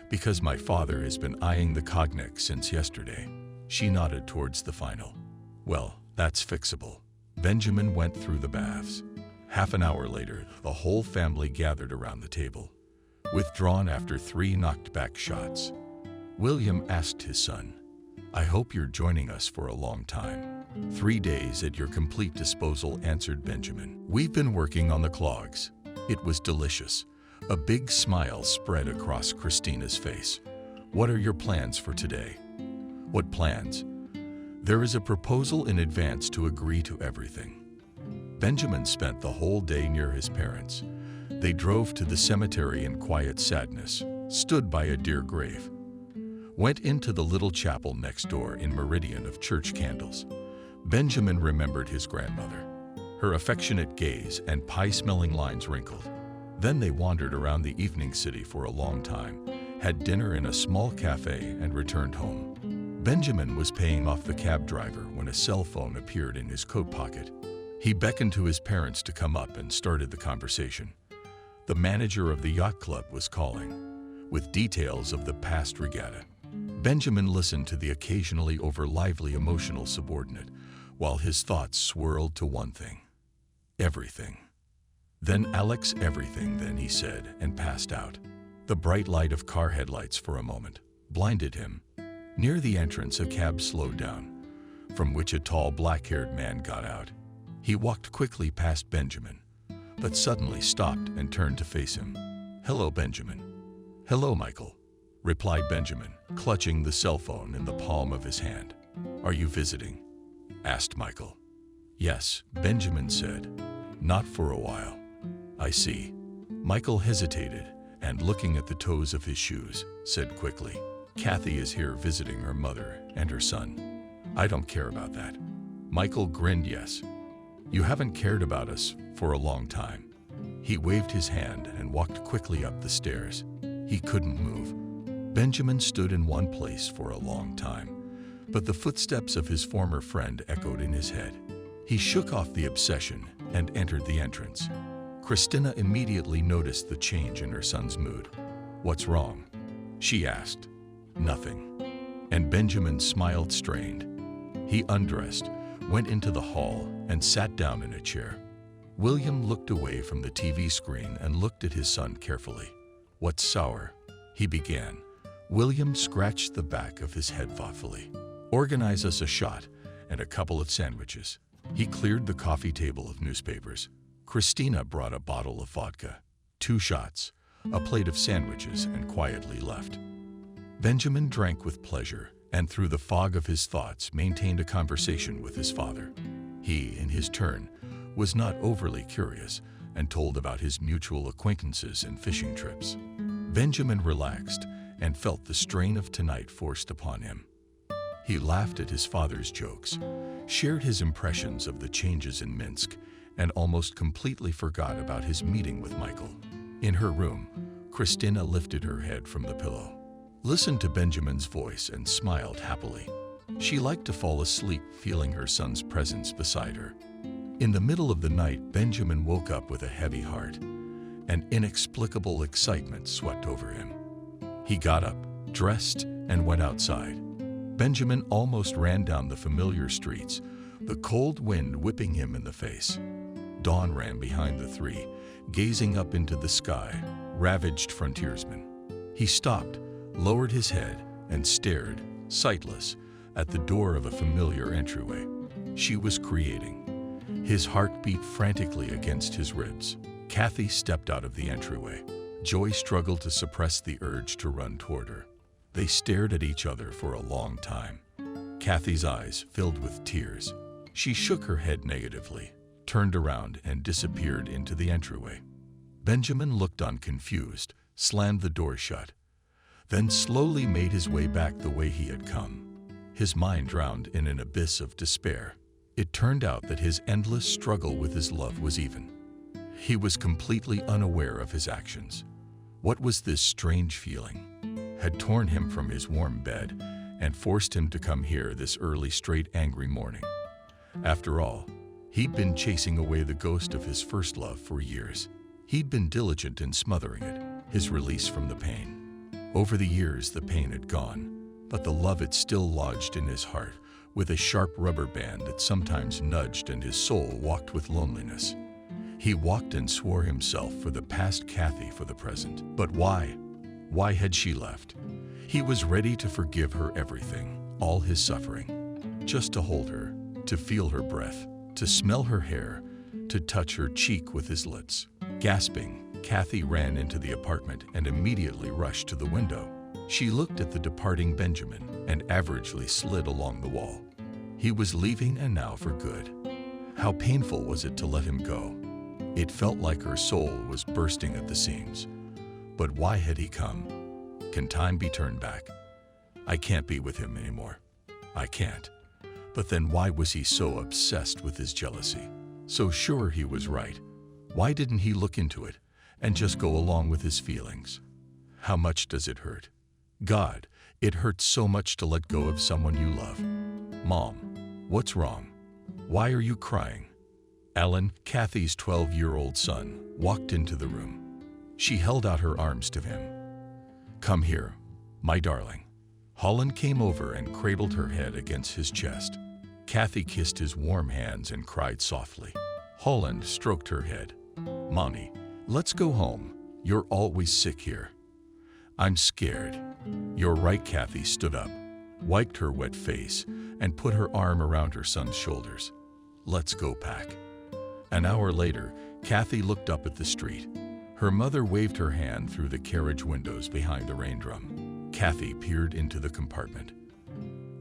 Because my father has been eyeing the cognac since yesterday. She nodded towards the final. Well, that's fixable. Benjamin went through the baths. Half an hour later, the whole family gathered around the table. Withdrawn after 3 knocked-back shots. William asked his son, I hope you're joining us for a long time. 3 days at your complete disposal, answered Benjamin. We've been working on the clogs. It was delicious. A big smile spread across Christina's face. What are your plans for today? What plans? There is a proposal in advance to agree to everything. Benjamin spent the whole day near his parents. They drove to the cemetery in quiet sadness, stood by a dear grave, went into the little chapel next door in meridian of church candles. Benjamin remembered his grandmother. Her affectionate gaze and pie-smelling lines wrinkled. Then they wandered around the evening city for a long time, had dinner in a small cafe, and returned home. Benjamin was paying off the cab driver when a cell phone appeared in his coat pocket. He beckoned to his parents to come up and started the conversation. The manager of the yacht club was calling, with details of the past regatta. Benjamin listened to the occasionally over-lively emotional subordinate, while his thoughts swirled to one thing. Everything. Then Alex, everything, then he said, and passed out. The bright light of car headlights for a moment blinded him. Near the entrance, a cab slowed down, from which a tall, black-haired man got out. He walked quickly past Benjamin, but suddenly stopped and turned to face him. "Hello, Benjamin." "Hello, Michael," replied Benjamin, clutching the cell phone in the palm of his hand. "Are you visiting?" asked Michael. "Yes," Benjamin said. "Not for a while." "I see." Michael hesitated and, looking at the toes of his shoes, said quickly, "Kathy is here visiting her mother and her son." "I don't care about that." Michael grinned. "Yes. You haven't cared about us for a long time." He waved his hand and walked quickly up the stairs. He couldn't move. Benjamin stood in one place for a long time, but the footsteps of his former friend echoed in his head. He shook off the obsession and entered the entrance. Christina immediately noticed the change in her son's mood. "What's wrong?" she asked. "Nothing." And Benjamin smiled strained. He undressed, went into the hall, and sat down in a chair. William looked away from the TV screen and looked at his son carefully. "What's sour?" he began. William scratched the back of his head thoughtfully. "Organize us a shot and a couple of sandwiches." He cleared the coffee table of newspapers. Christina brought a bottle of vodka, 2 shots, a plate of sandwiches, and quietly left. Benjamin drank with pleasure and, through the fog of his thoughts, maintained a conversation with his father. He, in his turn, was not overly curious and told about his mutual acquaintances and fishing trips. Benjamin relaxed and felt the strain of tonight forced upon him. He laughed at his father's jokes, shared his impressions of the changes in Minsk, and almost completely forgot about his meeting with Michael. In her room, Christina lifted her head from the pillow, listened to Benjamin's voice, and smiled happily. She liked to fall asleep feeling her son's presence beside her. In the middle of the night, Benjamin woke up with a heavy heart. An inexplicable excitement swept over him. He got up, dressed, and went outside. Benjamin almost ran down the familiar streets, the cold wind whipping him in the face. Dawn ran behind the three, gazing up into the sky, ravaged frontiersman. He stopped, lowered his head, and stared, sightless, at the door of a familiar entryway. She was creating. His heart beat frantically against his ribs. Kathy stepped out of the entryway. Joy struggled to suppress the urge to run toward her. They stared at each other for a long time. Kathy's eyes filled with tears. She shook her head negatively, turned around, and disappeared into the entryway. Benjamin looked on confused, slammed the door shut, then slowly made his way back the way he had come. His mind drowned in an abyss of despair. It turned out that his endless struggle with his love was even. He was completely unaware of his actions. What was this strange feeling? Had torn him from his warm bed and forced him to come here this early, straight, angry morning. After all, he'd been chasing away the ghost of his first love for years. He'd been diligent in smothering it, his release from the pain. Over the years, the pain had gone, but the love had still lodged in his heart with a sharp rubber band that sometimes nudged, and his soul walked with loneliness. He walked and swore himself for the past, Kathy for the present. But why? Why had she left? He was ready to forgive her everything, all his suffering. Just to hold her, to feel her breath, to smell her hair, to touch her cheek with his lips. Gasping, Kathy ran into the apartment and immediately rushed to the window. She looked at the departing Benjamin and averagely slid along the wall. He was leaving, and now for good. How painful was it to let him go? It felt like her soul was bursting at the seams. But why had he come? Can time be turned back? I can't be with him anymore. I can't. But then why was he so obsessed with his jealousy? So sure he was right. Why didn't he look into it and just go along with his feelings? How much does it hurt? God, it hurts so much to let go of someone you love. Mom, what's wrong? Why are you crying? Alan, Kathy's 12-year-old son, walked into the room. She held out her arms to him. Come here, my darling. Holland came over and cradled her head against his chest. Kathy kissed his warm hands and cried softly. Holland stroked her head. Mommy, let's go home. You're always sick here. I'm scared. You're right. Kathy stood up, wiped her wet face, and put her arm around her son's shoulders. Let's go pack. An hour later, Kathy looked up at the street. Her mother waved her hand through the carriage windows behind the rain drum. Kathy peered into the compartment.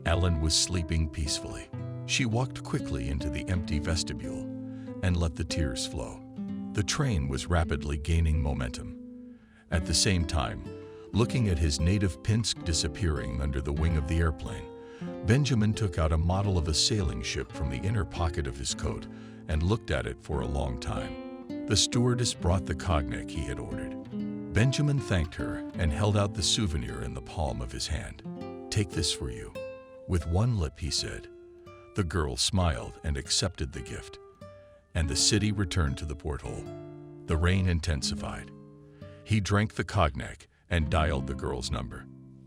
Ellen was sleeping peacefully. She walked quickly into the empty vestibule and let the tears flow. The train was rapidly gaining momentum. At the same time, looking at his native Pinsk disappearing under the wing of the airplane, Benjamin took out a model of a sailing ship from the inner pocket of his coat and looked at it for a long time. The stewardess brought the cognac he had ordered. Benjamin thanked her and held out the souvenir in the palm of his hand. "Take this for you." With one lip, he said. The girl smiled and accepted the gift, and the city returned to the porthole. The rain intensified. He drank the cognac and dialed the girl's number.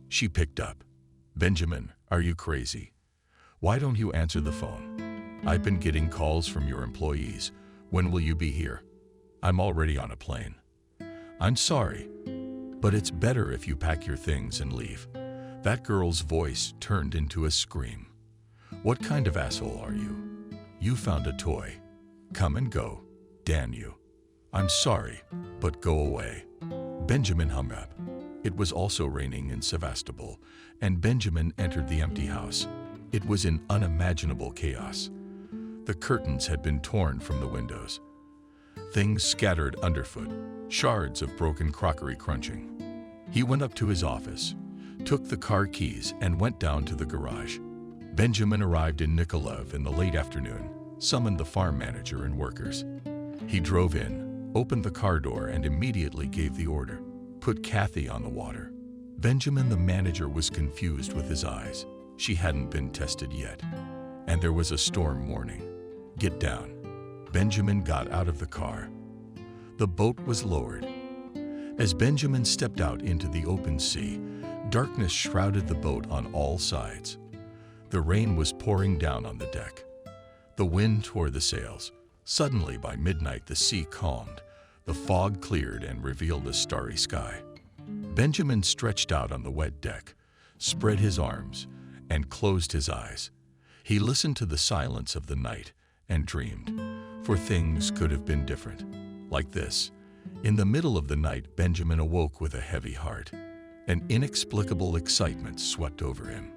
She picked up. "Benjamin, are you crazy? Why don't you answer the phone? I've been getting calls from your employees. When will you be here? I'm already on a plane." "I'm sorry, but it's better if you pack your things and leave." That girl's voice turned into a scream. "What kind of asshole are you? You found a toy. Come and go, damn you. I'm sorry, but go away." Benjamin hung up. It was also raining in Sevastopol, and Benjamin entered the empty house. It was in unimaginable chaos. The curtains had been torn from the windows. Things scattered underfoot, shards of broken crockery crunching. He went up to his office, took the car keys, and went down to the garage. Benjamin arrived in Nikolaev in the late afternoon, summoned the farm manager and workers. He drove in, opened the car door, and immediately gave the order: "Put Kathy on the water." Benjamin, the manager, was confused with his eyes. She hadn't been tested yet, and there was a storm warning. "Get down." Benjamin got out of the car. The boat was lowered. As Benjamin stepped out into the open sea, darkness shrouded the boat on all sides. The rain was pouring down on the deck. The wind tore the sails. Suddenly, by midnight, the sea calmed. The fog cleared and revealed a starry sky. Benjamin stretched out on the wet deck, spread his arms, and closed his eyes. He listened to the silence of the night and dreamed, for things could have been different. Like this. In the middle of the night, Benjamin awoke with a heavy heart. An inexplicable excitement swept over him.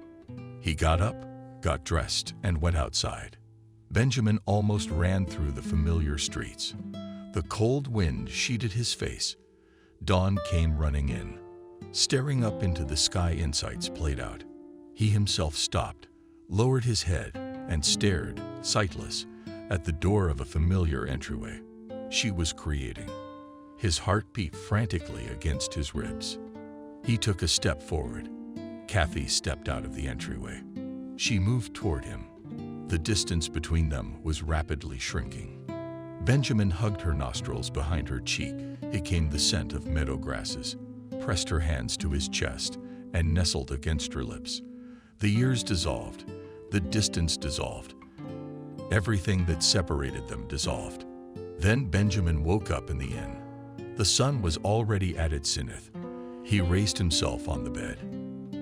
He got up, got dressed, and went outside. Benjamin almost ran through the familiar streets. The cold wind sheeted his face. Dawn came running in. Staring up into the sky, insights played out. He himself stopped, lowered his head, and stared, sightless, at the door of a familiar entryway. She was creating. His heart beat frantically against his ribs. He took a step forward. Kathy stepped out of the entryway. She moved toward him. The distance between them was rapidly shrinking. Benjamin hugged her nostrils behind her cheek. It came the scent of meadow grasses, pressed her hands to his chest, and nestled against her lips. The years dissolved. The distance dissolved. Everything that separated them dissolved. Then Benjamin woke up in the inn. The sun was already at its zenith. He raised himself on the bed.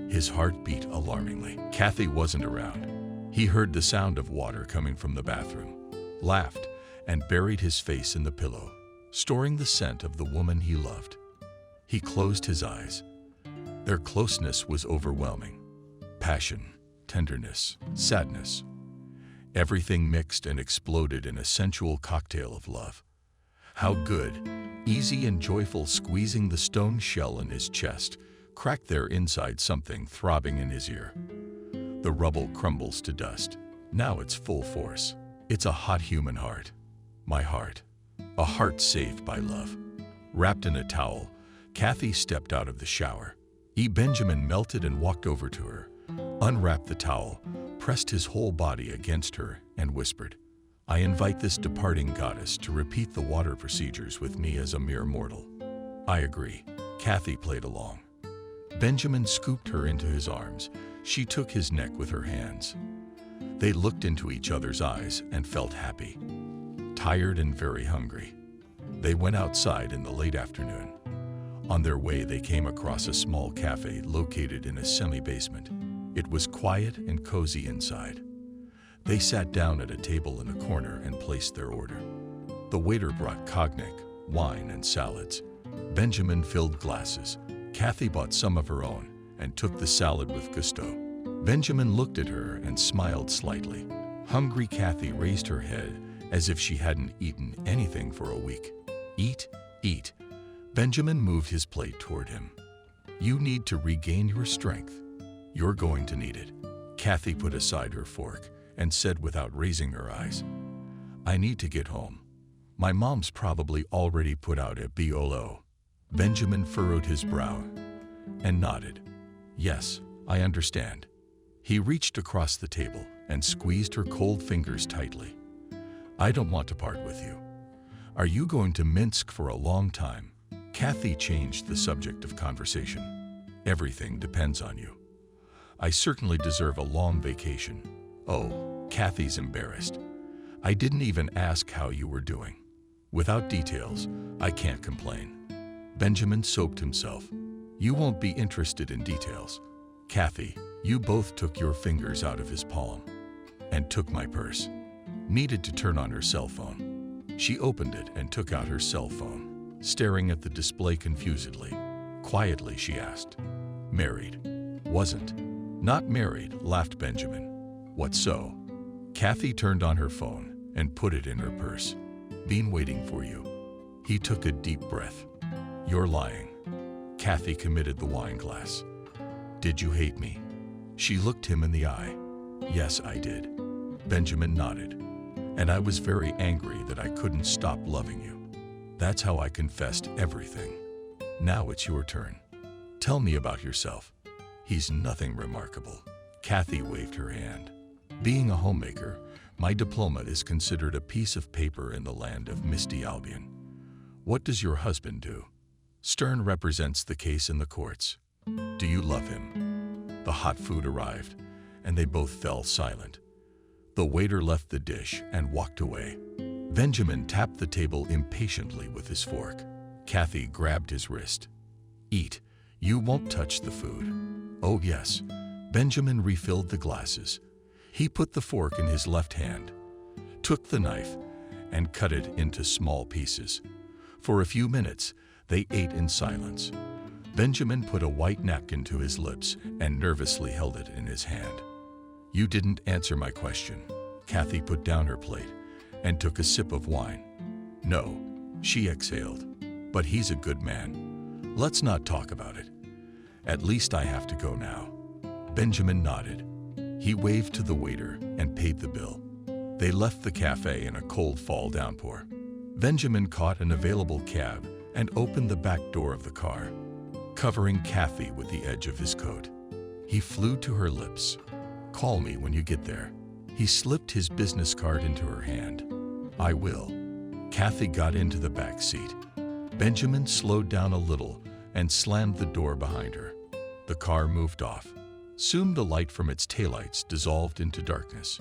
His heart beat alarmingly. Kathy wasn't around. He heard the sound of water coming from the bathroom, laughed, and buried his face in the pillow, storing the scent of the woman he loved. He closed his eyes. Their closeness was overwhelming. Passion, tenderness, sadness. Everything mixed and exploded in a sensual cocktail of love. How good, easy and joyful, squeezing the stone shell in his chest, cracked there inside something throbbing in his ear. The rubble crumbles to dust. Now it's full force. It's a hot human heart. My heart. A heart saved by love. Wrapped in a towel, Kathy stepped out of the shower. Benjamin melted and walked over to her, unwrapped the towel, pressed his whole body against her, and whispered, "I invite this departing goddess to repeat the water procedures with me as a mere mortal." "I agree." Kathy played along. Benjamin scooped her into his arms. She took his neck with her hands. They looked into each other's eyes and felt happy, tired and very hungry. They went outside in the late afternoon. On their way, they came across a small cafe located in a semi-basement. It was quiet and cozy inside. They sat down at a table in a corner and placed their order. The waiter brought cognac, wine, and salads. Benjamin filled glasses. Kathy bought some of her own and took the salad with gusto. Benjamin looked at her and smiled slightly. Hungry Kathy raised her head as if she hadn't eaten anything for a week. Eat, eat. Benjamin moved his plate toward him. You need to regain your strength. You're going to need it. Kathy put aside her fork and said without raising her eyes, I need to get home. My mom's probably already put out a BOLO. Benjamin furrowed his brow and nodded. Yes, I understand. He reached across the table and squeezed her cold fingers tightly. I don't want to part with you. Are you going to Minsk for a long time? Kathy changed the subject of conversation. Everything depends on you. I certainly deserve a long vacation. Oh, Kathy's embarrassed. I didn't even ask how you were doing. Without details, I can't complain. Benjamin soaped himself. You won't be interested in details. Kathy, you both took your fingers out of his palm and took my purse. Needed to turn on her cell phone. She opened it and took out her cell phone, staring at the display confusedly. Quietly, she asked, Married? Wasn't. Not married, laughed Benjamin. What so? Kathy turned on her phone and put it in her purse. Been waiting for you. He took a deep breath. You're lying. Kathy committed the wine glass. Did you hate me? She looked him in the eye. Yes, I did. Benjamin nodded. And I was very angry that I couldn't stop loving you. That's how I confessed everything. Now it's your turn. Tell me about yourself. He's nothing remarkable. Kathy waved her hand. Being a homemaker, my diploma is considered a piece of paper in the land of misty Albion. What does your husband do? Stern represents the case in the courts. Do you love him? The hot food arrived, and they both fell silent. The waiter left the dish and walked away. Benjamin tapped the table impatiently with his fork. Kathy grabbed his wrist. Eat. You won't touch the food. Oh, yes. Benjamin refilled the glasses. He put the fork in his left hand, took the knife, and cut it into small pieces. For a few minutes, they ate in silence. Benjamin put a white napkin to his lips and nervously held it in his hand. You didn't answer my question. Kathy put down her plate and took a sip of wine. No, she exhaled. But he's a good man. Let's not talk about it. At least I have to go now. Benjamin nodded. He waved to the waiter and paid the bill. They left the cafe in a cold fall downpour. Benjamin caught an available cab and opened the back door of the car, covering Kathy with the edge of his coat. He flew to her lips. Call me when you get there. He slipped his business card into her hand. I will. Kathy got into the back seat. Benjamin slowed down a little and slammed the door behind her. The car moved off. Soon the light from its taillights dissolved into darkness.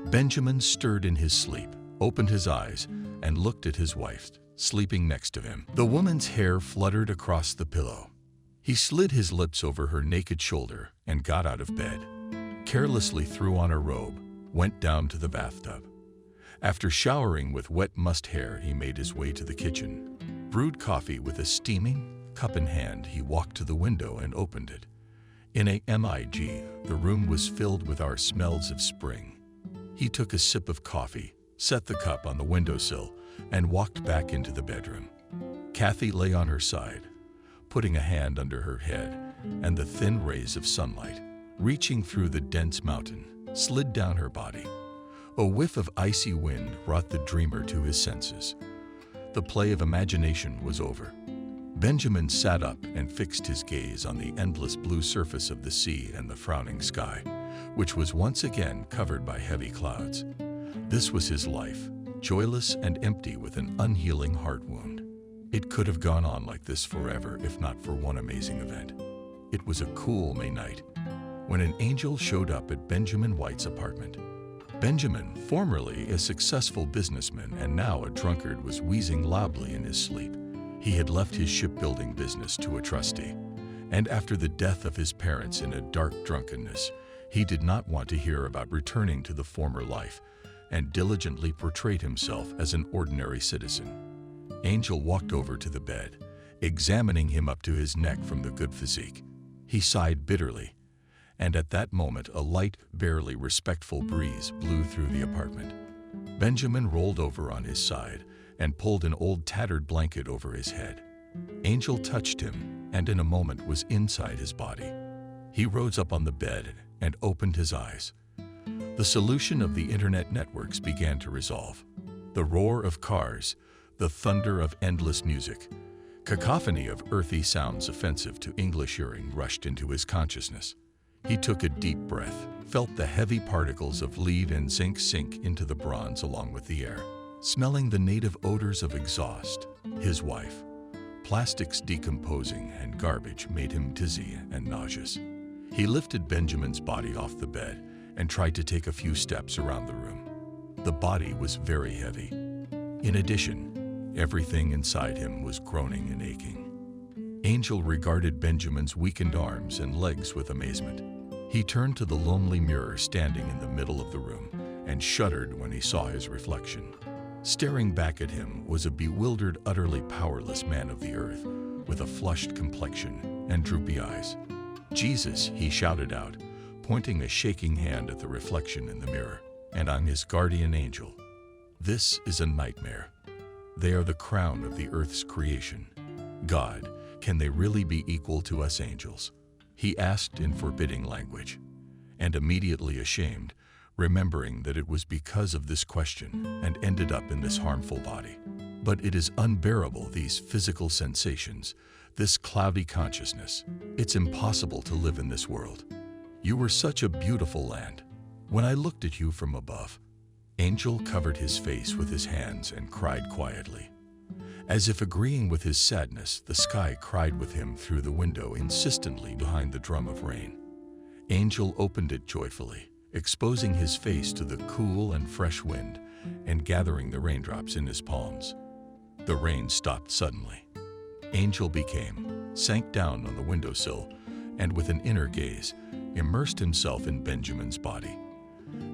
Benjamin stirred in his sleep, opened his eyes, and looked at his wife, sleeping next to him. The woman's hair fluttered across the pillow. He slid his lips over her naked shoulder and got out of bed. Carelessly threw on a robe, went down to the bathtub. After showering with wet mussed hair, he made his way to the kitchen. Brewed coffee with a steaming cup in hand, he walked to the window and opened it. In a MIG, the room was filled with our smells of spring. He took a sip of coffee, set the cup on the windowsill, and walked back into the bedroom. Kathy lay on her side, putting a hand under her head, and the thin rays of sunlight, reaching through the dense mountain, slid down her body. A whiff of icy wind brought the dreamer to his senses. The play of imagination was over. Benjamin sat up and fixed his gaze on the endless blue surface of the sea and the frowning sky, which was once again covered by heavy clouds. This was his life, joyless and empty with an unhealing heart wound. It could have gone on like this forever if not for one amazing event. It was a cool May night when an angel showed up at Benjamin White's apartment. Benjamin, formerly a successful businessman and now a drunkard, was wheezing loudly in his sleep. He had left his shipbuilding business to a trustee, and after the death of his parents in a dark drunkenness, he did not want to hear about returning to the former life and diligently portrayed himself as an ordinary citizen. Angel walked over to the bed, examining him up to his neck from the good physique. He sighed bitterly, and at that moment a light, barely respectful breeze blew through the apartment. Benjamin rolled over on his side and pulled an old tattered blanket over his head. Angel touched him and in a moment was inside his body. He rose up on the bed and opened his eyes. The solution of the internet networks began to resolve. The roar of cars, the thunder of endless music, cacophony of earthy sounds offensive to English hearing rushed into his consciousness. He took a deep breath, felt the heavy particles of lead and zinc sink into the bronze along with the air, smelling the native odors of exhaust, his wife. Plastics decomposing and garbage made him dizzy and nauseous. He lifted Benjamin's body off the bed and tried to take a few steps around the room. The body was very heavy. In addition, everything inside him was groaning and aching. Angel regarded Benjamin's weakened arms and legs with amazement. He turned to the lonely mirror standing in the middle of the room and shuddered when he saw his reflection. Staring back at him was a bewildered, utterly powerless man of the earth with a flushed complexion and droopy eyes. "Jesus," he shouted out, pointing a shaking hand at the reflection in the mirror, "and I'm his guardian angel. This is a nightmare. They are the crown of the earth's creation. God, can they really be equal to us angels?" He asked in forbidding language, and immediately ashamed, remembering that it was because of this question and ended up in this harmful body. But it is unbearable, these physical sensations, this cloudy consciousness. It's impossible to live in this world. You were such a beautiful land. When I looked at you from above, Angel covered his face with his hands and cried quietly. As if agreeing with his sadness, the sky cried with him through the window insistently behind the drum of rain. Angel opened it joyfully, exposing his face to the cool and fresh wind and gathering the raindrops in his palms. The rain stopped suddenly. Angel sank down on the windowsill and with an inner gaze, immersed himself in Benjamin's body.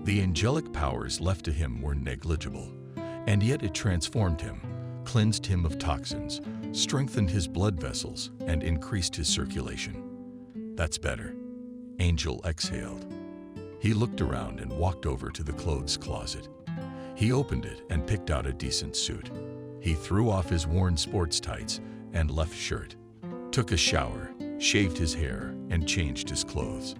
The angelic powers left to him were negligible, and yet it transformed him, cleansed him of toxins, strengthened his blood vessels, and increased his circulation. "That's better." Angel exhaled. He looked around and walked over to the clothes closet. He opened it and picked out a decent suit. He threw off his worn sports tights and left shirt, took a shower, shaved his hair, and changed his clothes.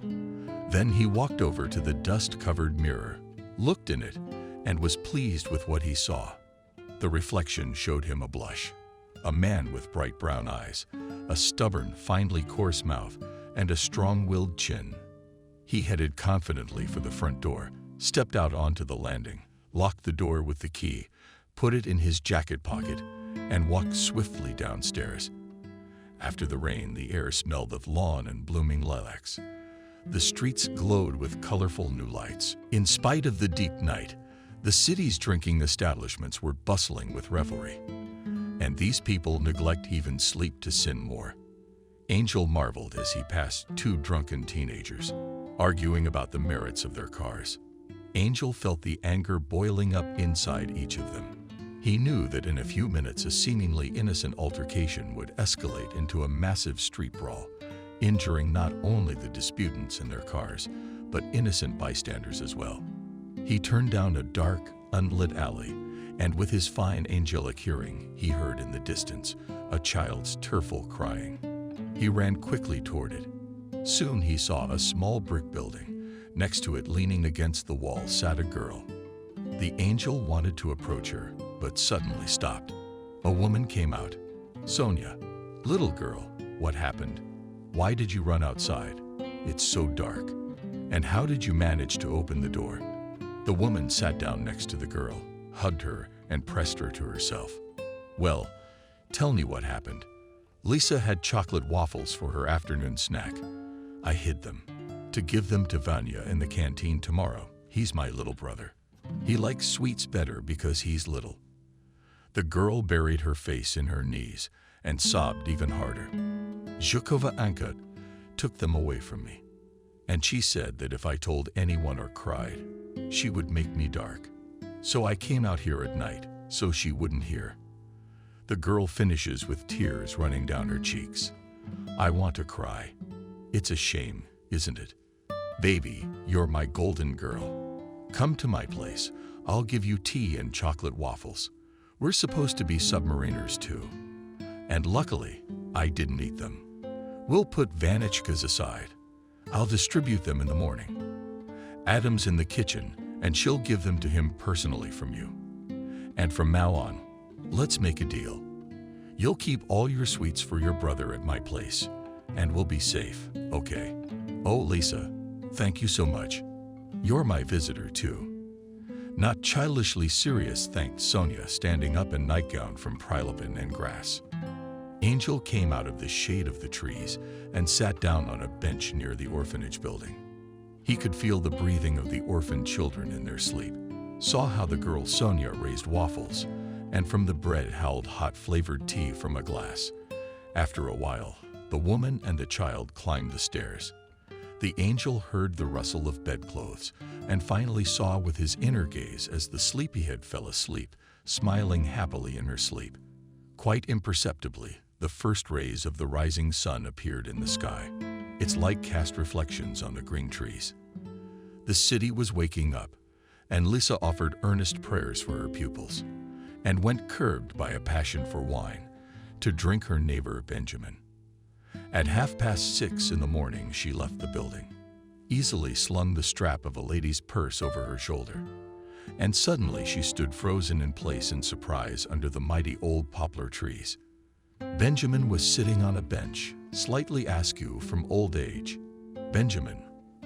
Then he walked over to the dust-covered mirror, looked in it, and was pleased with what he saw. The reflection showed him a blush, a man with bright brown eyes, a stubborn, finely coarse mouth, and a strong-willed chin. He headed confidently for the front door, stepped out onto the landing, locked the door with the key, put it in his jacket pocket, and walked swiftly downstairs. After the rain, the air smelled of lawn and blooming lilacs. The streets glowed with colorful new lights. In spite of the deep night, the city's drinking establishments were bustling with revelry. And these people neglect even sleep to sin more. Angel marveled as he passed two drunken teenagers, arguing about the merits of their cars. Angel felt the anger boiling up inside each of them. He knew that in a few minutes a seemingly innocent altercation would escalate into a massive street brawl, injuring not only the disputants and their cars, but innocent bystanders as well. He turned down a dark, unlit alley, and with his fine angelic hearing, he heard in the distance a child's tearful crying. He ran quickly toward it. Soon he saw a small brick building. Next to it, leaning against the wall, sat a girl. The angel wanted to approach her, but suddenly stopped. A woman came out. "Sonia, little girl, what happened? Why did you run outside? It's so dark. And how did you manage to open the door?" The woman sat down next to the girl, hugged her, and pressed her to herself. "Well, tell me what happened." Lisa had chocolate waffles for her afternoon snack. I hid them to give them to Vanya in the canteen tomorrow. He's my little brother. He likes sweets better because he's little. The girl buried her face in her knees and sobbed even harder. Zhukova Anka took them away from me, and she said that if I told anyone or cried, she would make me dark. So I came out here at night so she wouldn't hear. The girl finishes with tears running down her cheeks. I want to cry. It's a shame, isn't it? Baby, you're my golden girl. Come to my place. I'll give you tea and chocolate waffles. We're supposed to be submariners too. And luckily, I didn't eat them. We'll put Vanichkas aside. I'll distribute them in the morning. Adam's in the kitchen, and she'll give them to him personally from you. And from now on, let's make a deal. You'll keep all your sweets for your brother at my place, and we'll be safe, okay? Oh, Lisa, thank you so much. You're my visitor, too. Not childishly serious, thanked Sonia, standing up in nightgown from Prilepin and grass. Angel came out of the shade of the trees and sat down on a bench near the orphanage building. He could feel the breathing of the orphaned children in their sleep, saw how the girl Sonia raised waffles, and from the bread howled hot flavored tea from a glass. After a while, the woman and the child climbed the stairs. The angel heard the rustle of bedclothes and finally saw with his inner gaze as the sleepyhead fell asleep, smiling happily in her sleep. Quite imperceptibly, the first rays of the rising sun appeared in the sky. Its light cast reflections on the green trees. The city was waking up, and Lisa offered earnest prayers for her pupils, and went curbed by a passion for wine, to drink her neighbor Benjamin. At 6:30 in the morning, she left the building, easily slung the strap of a lady's purse over her shoulder, and suddenly she stood frozen in place in surprise under the mighty old poplar trees. Benjamin was sitting on a bench, slightly askew from old age. "Benjamin,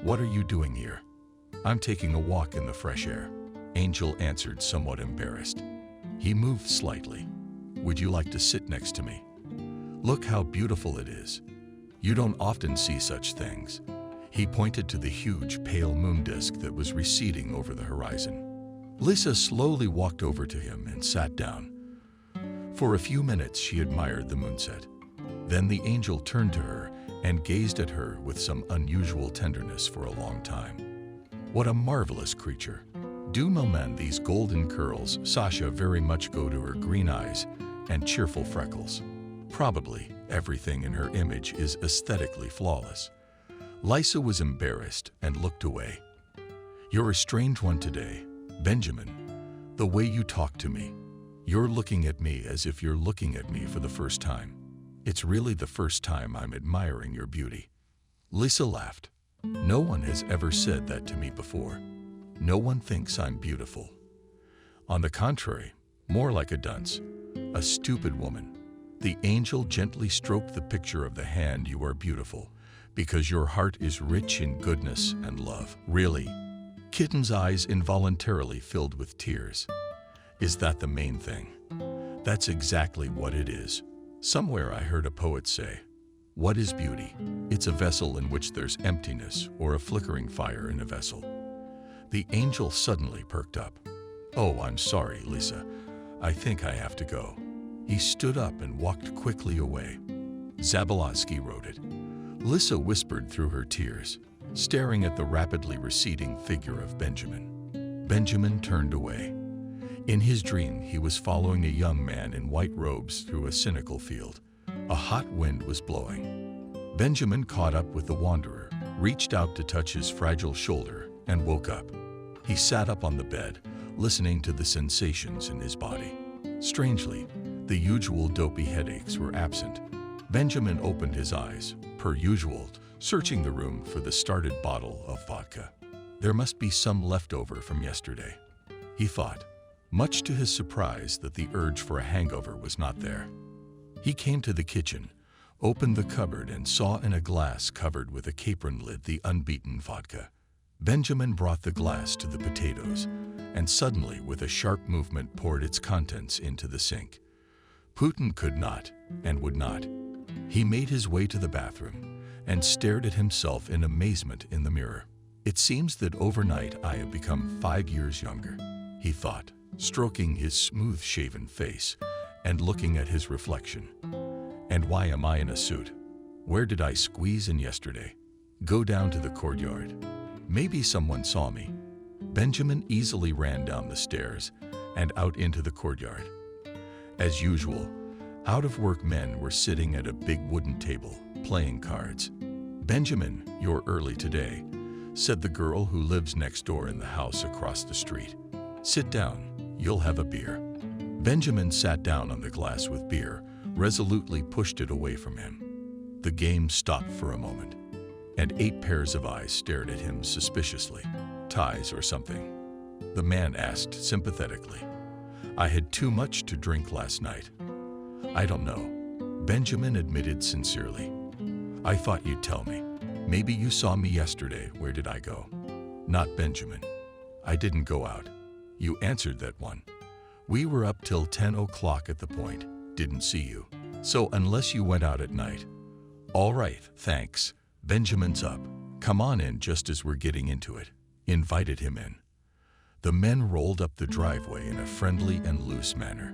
what are you doing here?" "I'm taking a walk in the fresh air," Angel answered, somewhat embarrassed. He moved slightly. "Would you like to sit next to me? Look how beautiful it is. You don't often see such things." He pointed to the huge pale moon disk that was receding over the horizon. Lisa slowly walked over to him and sat down. For a few minutes she admired the moonset. Then the angel turned to her and gazed at her with some unusual tenderness for a long time. "What a marvelous creature. Do moment these golden curls, Sasha, very much go to her green eyes and cheerful freckles. Probably everything in her image is aesthetically flawless." Lisa was embarrassed and looked away. "You're a strange one today, Benjamin. The way you talk to me. You're looking at me as if you're looking at me for the first time. It's really the first time I'm admiring your beauty." Lisa laughed. "No one has ever said that to me before. No one thinks I'm beautiful. On the contrary, more like a dunce, a stupid woman." The angel gently stroked the picture of the hand. "You are beautiful, because your heart is rich in goodness and love." "Really?" Kitten's eyes involuntarily filled with tears. "Is that the main thing?" "That's exactly what it is. Somewhere I heard a poet say, 'What is beauty? It's a vessel in which there's emptiness, or a flickering fire in a vessel.'" The angel suddenly perked up. "Oh, I'm sorry, Lisa. I think I have to go." He stood up and walked quickly away. Zabolotski wrote it. Lisa whispered through her tears, staring at the rapidly receding figure of Benjamin. Benjamin turned away. In his dream, he was following a young man in white robes through a cynical field. A hot wind was blowing. Benjamin caught up with the wanderer, reached out to touch his fragile shoulder, and woke up. He sat up on the bed, listening to the sensations in his body. Strangely, the usual dopey headaches were absent. Benjamin opened his eyes, per usual, searching the room for the started bottle of vodka. There must be some left over from yesterday, he thought, much to his surprise that the urge for a hangover was not there. He came to the kitchen, opened the cupboard, and saw in a glass covered with a capron lid the unbeaten vodka. Benjamin brought the glass to the potatoes, and suddenly, with a sharp movement, poured its contents into the sink. Putin could not, and would not. He made his way to the bathroom, and stared at himself in amazement in the mirror. "It seems that overnight I have become 5 years younger," he thought, stroking his smooth-shaven face and looking at his reflection. "And why am I in a suit? Where did I squeeze in yesterday? Go down to the courtyard. Maybe someone saw me. Benjamin easily ran down the stairs and out into the courtyard. As usual, out-of-work men were sitting at a big wooden table, playing cards. "Benjamin, you're early today," said the girl who lives next door in the house across the street. "Sit down, you'll have a beer." Benjamin sat down on the glass with beer, resolutely pushed it away from him. The game stopped for a moment, and 8 pairs of eyes stared at him suspiciously. "Ties or something?" the man asked sympathetically. "I had too much to drink last night." "I don't know," Benjamin admitted sincerely. "I thought you'd tell me. Maybe you saw me yesterday. Where did I go?" "Not Benjamin. I didn't go out." "You answered that one. We were up till 10 o'clock at the point. Didn't see you. So unless you went out at night." "All right, thanks." Benjamin's up. "Come on in just as we're getting into it." Invited him in. The men rolled up the driveway in a friendly and loose manner.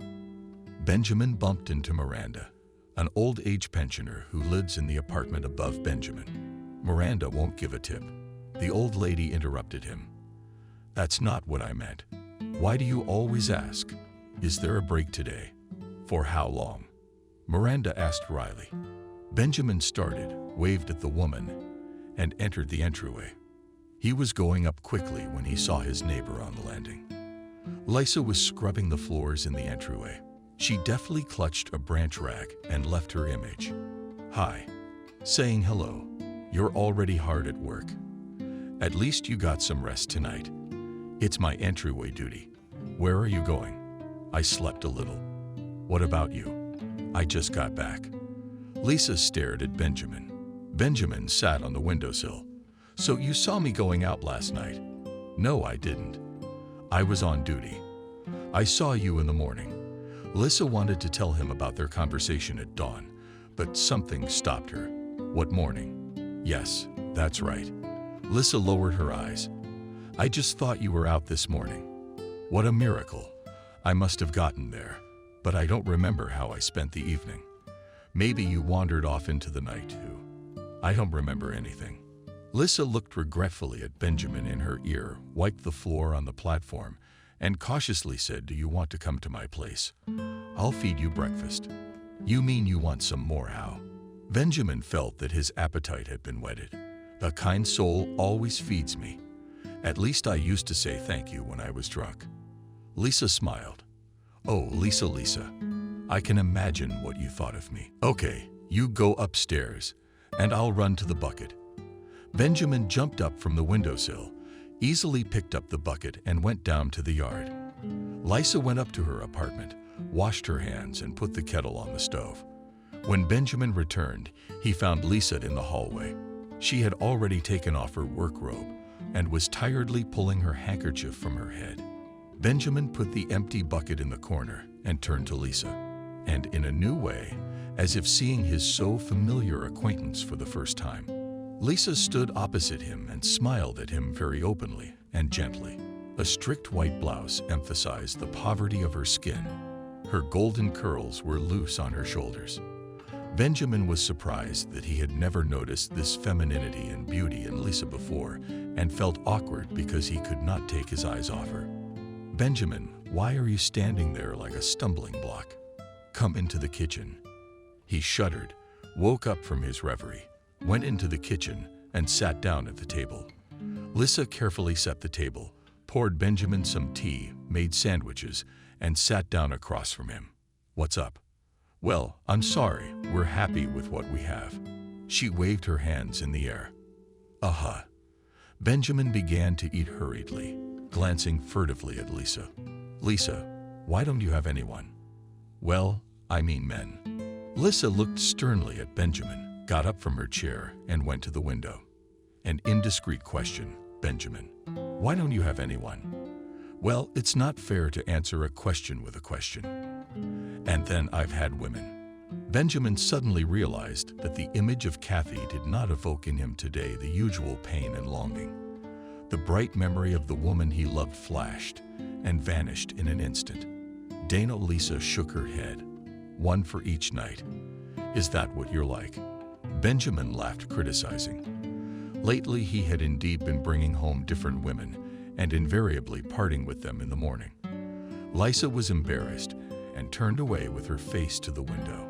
Benjamin bumped into Miranda, an old-age pensioner who lives in the apartment above Benjamin. "Miranda won't give a tip." The old lady interrupted him. "That's not what I meant. Why do you always ask? Is there a break today?" "For how long?" Miranda asked wryly. Benjamin started, waved at the woman, and entered the entryway. He was going up quickly when he saw his neighbor on the landing. Lisa was scrubbing the floors in the entryway. She deftly clutched a branch rag and left her image. "Hi," saying hello. "You're already hard at work. At least you got some rest tonight." "It's my entryway duty." "Where are you going?" "I slept a little." "What about you?" "I just got back." Lisa stared at Benjamin. Benjamin sat on the windowsill. "So you saw me going out last night?" "No, I didn't. I was on duty." "I saw you in the morning." Lisa wanted to tell him about their conversation at dawn, but something stopped her. "What morning?" "Yes, that's right." Lisa lowered her eyes. "I just thought you were out this morning." "What a miracle. I must have gotten there, but I don't remember how I spent the evening." "Maybe you wandered off into the night too." "I don't remember anything." Lisa looked regretfully at Benjamin in her ear, wiped the floor on the platform, and cautiously said, "Do you want to come to my place? I'll feed you breakfast." "You mean you want some more, how?" Benjamin felt that his appetite had been whetted. "A kind soul always feeds me. At least I used to say thank you when I was drunk." Lisa smiled. "Oh, Lisa, I can imagine what you thought of me." "Okay, you go upstairs, and I'll run to the bucket." Benjamin jumped up from the windowsill, easily picked up the bucket and went down to the yard. Lisa went up to her apartment, washed her hands and put the kettle on the stove. When Benjamin returned, he found Lisa in the hallway. She had already taken off her work robe and was tiredly pulling her handkerchief from her head. Benjamin put the empty bucket in the corner and turned to Lisa. And in a new way, as if seeing his so familiar acquaintance for the first time, Lisa stood opposite him and smiled at him very openly and gently. A strict white blouse emphasized the poverty of her skin. Her golden curls were loose on her shoulders. Benjamin was surprised that he had never noticed this femininity and beauty in Lisa before and felt awkward because he could not take his eyes off her. "Benjamin, why are you standing there like a stumbling block? Come into the kitchen." He shuddered, woke up from his reverie, went into the kitchen, and sat down at the table. Lisa carefully set the table, poured Benjamin some tea, made sandwiches, and sat down across from him. "What's up?" "Well, I'm sorry, we're happy with what we have." She waved her hands in the air. "Uh-huh." Benjamin began to eat hurriedly, glancing furtively at Lisa. "Lisa, why don't you have anyone?" "Well, I mean men." Lisa looked sternly at Benjamin, got up from her chair, and went to the window. "An indiscreet question, Benjamin. Why don't you have anyone?" "Well, it's not fair to answer a question with a question." "And then I've had women." Benjamin suddenly realized that the image of Kathy did not evoke in him today the usual pain and longing. The bright memory of the woman he loved flashed and vanished in an instant. Dana Lisa shook her head. "One for each night. Is that what you're like?" Benjamin laughed, criticizing. Lately he had indeed been bringing home different women, and invariably parting with them in the morning. Lisa was embarrassed and turned away with her face to the window.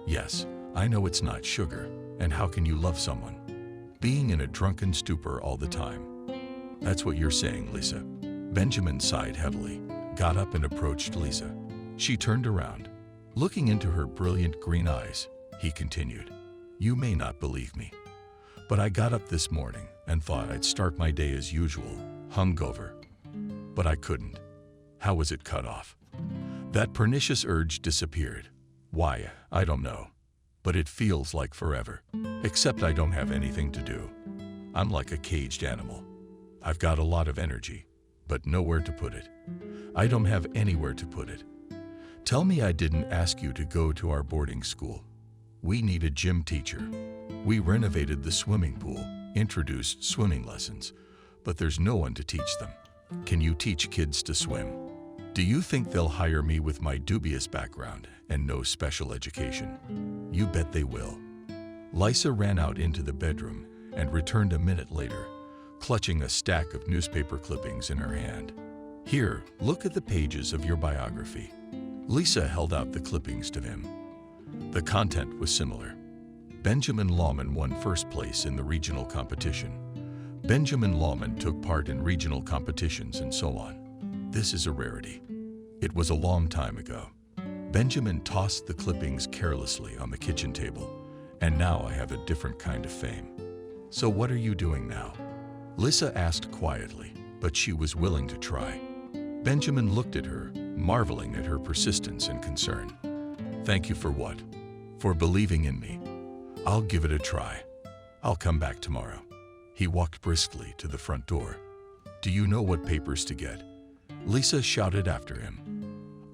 Yes, I know it's not sugar, and how can you love someone being in a drunken stupor all the time? That's what you're saying, Lisa. Benjamin sighed heavily, got up and approached Lisa. She turned around. Looking into her brilliant green eyes, he continued, "You may not believe me, but I got up this morning and thought I'd start my day as usual, hungover. But I couldn't. How was it cut off? That pernicious urge disappeared. Why, I don't know. But it feels like forever. Except I don't have anything to do. I'm like a caged animal. I've got a lot of energy, but nowhere to put it. I don't have anywhere to put it. Tell me I didn't ask you to go to our boarding school. We need a gym teacher. We renovated the swimming pool, introduced swimming lessons, but there's no one to teach them. Can you teach kids to swim? Do you think they'll hire me with my dubious background and no special education? You bet they will." Lisa ran out into the bedroom and returned a minute later, clutching a stack of newspaper clippings in her hand. "Here, look at the pages of your biography." Lisa held out the clippings to him. The content was similar. Benjamin Lawman won first place in the regional competition. Benjamin Lawman took part in regional competitions and so on. This is a rarity. It was a long time ago. Benjamin tossed the clippings carelessly on the kitchen table, and now I have a different kind of fame. "So what are you doing now?" Lisa asked quietly, but she was willing to try. Benjamin looked at her, marveling at her persistence and concern. "Thank you for what?" "For believing in me. I'll give it a try. I'll come back tomorrow." He walked briskly to the front door. "Do you know what papers to get?" Lisa shouted after him.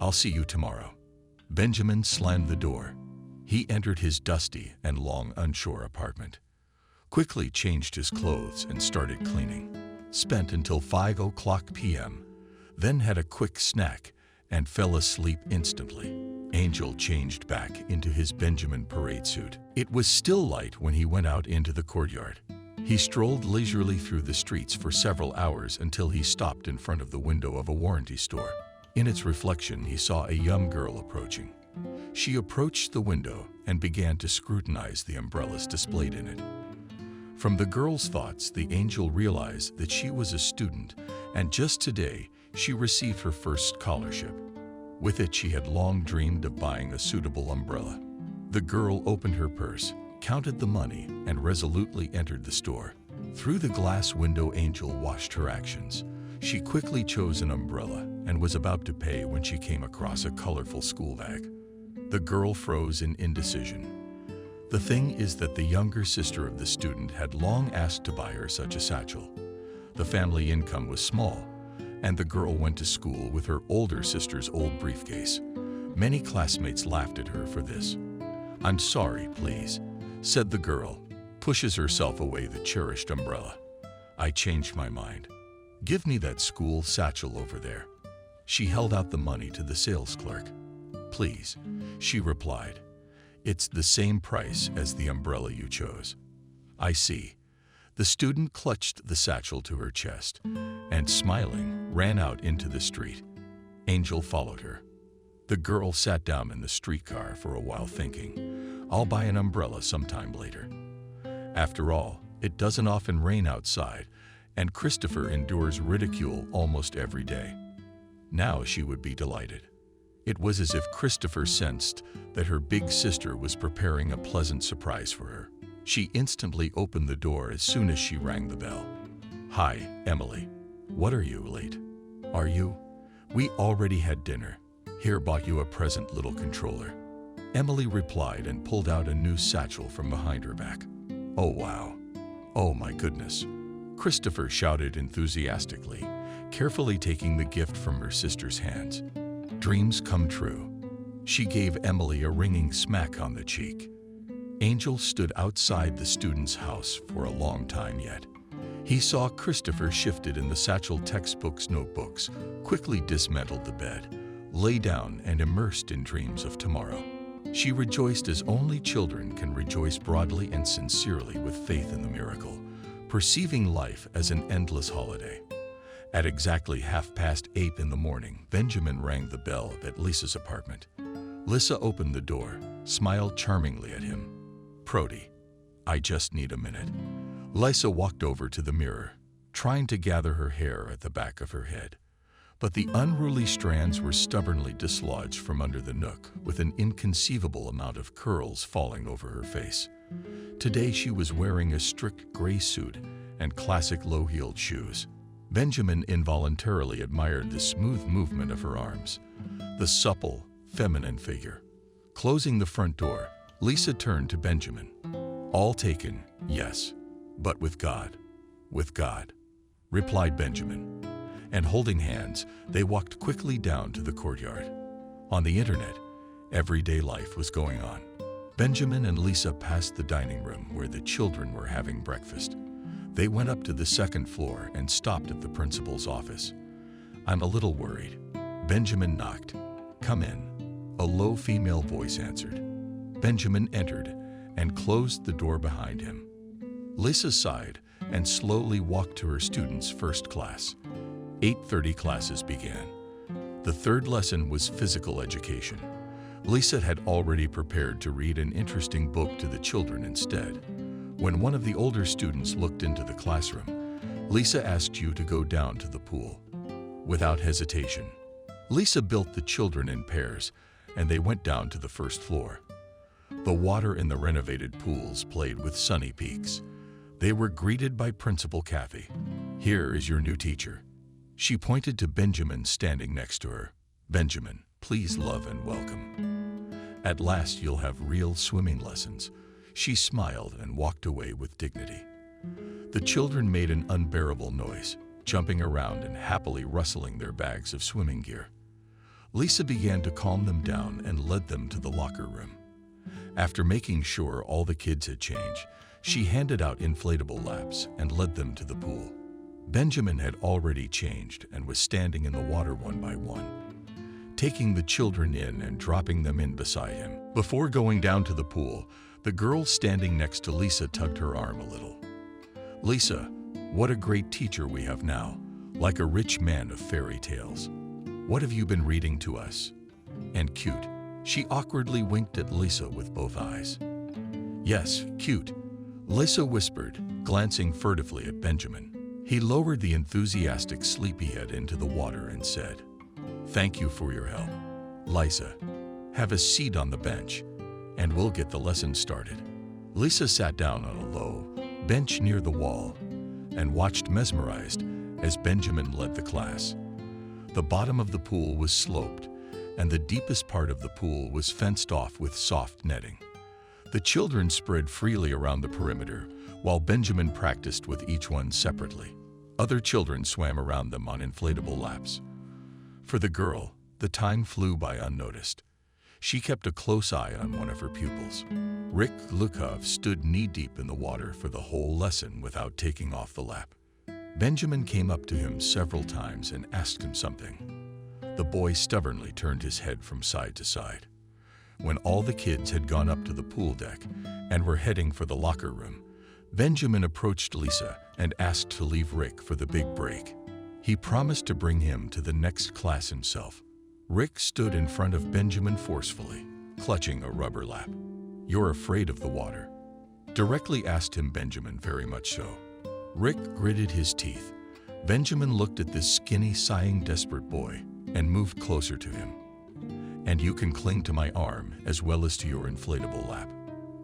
"I'll see you tomorrow." Benjamin slammed the door. He entered his dusty and long unsure apartment, quickly changed his clothes and started cleaning. Spent until 5 p.m., then had a quick snack and fell asleep instantly. Angel changed back into his Benjamin parade suit. It was still light when he went out into the courtyard. He strolled leisurely through the streets for several hours until he stopped in front of the window of a warranty store. In its reflection, he saw a young girl approaching. She approached the window and began to scrutinize the umbrellas displayed in it. From the girl's thoughts, the angel realized that she was a student, and just today, she received her first scholarship. With it, she had long dreamed of buying a suitable umbrella. The girl opened her purse, counted the money, and resolutely entered the store. Through the glass window, Angel watched her actions. She quickly chose an umbrella and was about to pay when she came across a colorful school bag. The girl froze in indecision. The thing is that the younger sister of the student had long asked to buy her such a satchel. The family income was small, and the girl went to school with her older sister's old briefcase. Many classmates laughed at her for this. "I'm sorry, please," said the girl, pushes herself away the cherished umbrella. "I changed my mind. Give me that school satchel over there." She held out the money to the sales clerk. "Please," she replied. "It's the same price as the umbrella you chose." "I see." The student clutched the satchel to her chest and, smiling, ran out into the street. Angel followed her. The girl sat down in the streetcar for a while thinking, "I'll buy an umbrella sometime later. After all, it doesn't often rain outside, and Christopher endures ridicule almost every day." Now she would be delighted. It was as if Christopher sensed that her big sister was preparing a pleasant surprise for her. She instantly opened the door as soon as she rang the bell. "Hi, Emily. What are you late?" "Are you? We already had dinner. Here, bought you a present, little controller." Emily replied and pulled out a new satchel from behind her back. "Oh, wow. Oh, my goodness." Christopher shouted enthusiastically, carefully taking the gift from her sister's hands. Dreams come true. She gave Emily a ringing smack on the cheek. Angel stood outside the student's house for a long time yet. He saw Christopher shifted in the satchel textbooks, notebooks, quickly dismantled the bed, lay down and immersed in dreams of tomorrow. She rejoiced as only children can rejoice, broadly and sincerely with faith in the miracle, perceiving life as an endless holiday. At exactly 8:30 in the morning, Benjamin rang the bell at Lisa's apartment. Lisa opened the door, smiled charmingly at him. "Prody, I just need a minute." Lisa walked over to the mirror, trying to gather her hair at the back of her head. But the unruly strands were stubbornly dislodged from under the nook, with an inconceivable amount of curls falling over her face. Today she was wearing a strict gray suit and classic low-heeled shoes. Benjamin involuntarily admired the smooth movement of her arms, the supple, feminine figure. Closing the front door, Lisa turned to Benjamin. "All taken, yes, but with God." "With God," replied Benjamin. And holding hands, they walked quickly down to the courtyard. On the internet, everyday life was going on. Benjamin and Lisa passed the dining room where the children were having breakfast. They went up to the second floor and stopped at the principal's office. "I'm a little worried." Benjamin knocked. "Come in," a low female voice answered. Benjamin entered and closed the door behind him. Lisa sighed and slowly walked to her students' first class. 8:30 classes began. The third lesson was physical education. Lisa had already prepared to read an interesting book to the children instead. When one of the older students looked into the classroom, Lisa asked you to go down to the pool. Without hesitation, Lisa built the children in pairs, and they went down to the first floor. The water in the renovated pools played with sunny peaks. They were greeted by Principal Kathy. "Here is your new teacher." She pointed to Benjamin standing next to her. "Benjamin, please love and welcome. At last you'll have real swimming lessons." She smiled and walked away with dignity. The children made an unbearable noise, jumping around and happily rustling their bags of swimming gear. Lisa began to calm them down and led them to the locker room. After making sure all the kids had changed, she handed out inflatable laps and led them to the pool. Benjamin had already changed and was standing in the water one by one, taking the children in and dropping them in beside him. Before going down to the pool, the girl standing next to Lisa tugged her arm a little. "Lisa, what a great teacher we have now, like a rich man of fairy tales. What have you been reading to us?" "And cute." She awkwardly winked at Lisa with both eyes. "Yes, cute," Lisa whispered, glancing furtively at Benjamin. He lowered the enthusiastic sleepyhead into the water and said, "Thank you for your help. Lisa, have a seat on the bench, and we'll get the lesson started." Lisa sat down on a low bench near the wall and watched mesmerized as Benjamin led the class. The bottom of the pool was sloped, and the deepest part of the pool was fenced off with soft netting. The children spread freely around the perimeter, while Benjamin practiced with each one separately. Other children swam around them on inflatable laps. For the girl, the time flew by unnoticed. She kept a close eye on one of her pupils. Rick Lukov stood knee-deep in the water for the whole lesson without taking off the lap. Benjamin came up to him several times and asked him something. The boy stubbornly turned his head from side to side. When all the kids had gone up to the pool deck and were heading for the locker room, Benjamin approached Lisa and asked to leave Rick for the big break. He promised to bring him to the next class himself. Rick stood in front of Benjamin forcefully, clutching a rubber lap. "You're afraid of the water?" directly asked him Benjamin, very much so. Rick gritted his teeth. Benjamin looked at this skinny, sighing, desperate boy and moved closer to him. "And you can cling to my arm as well as to your inflatable lap."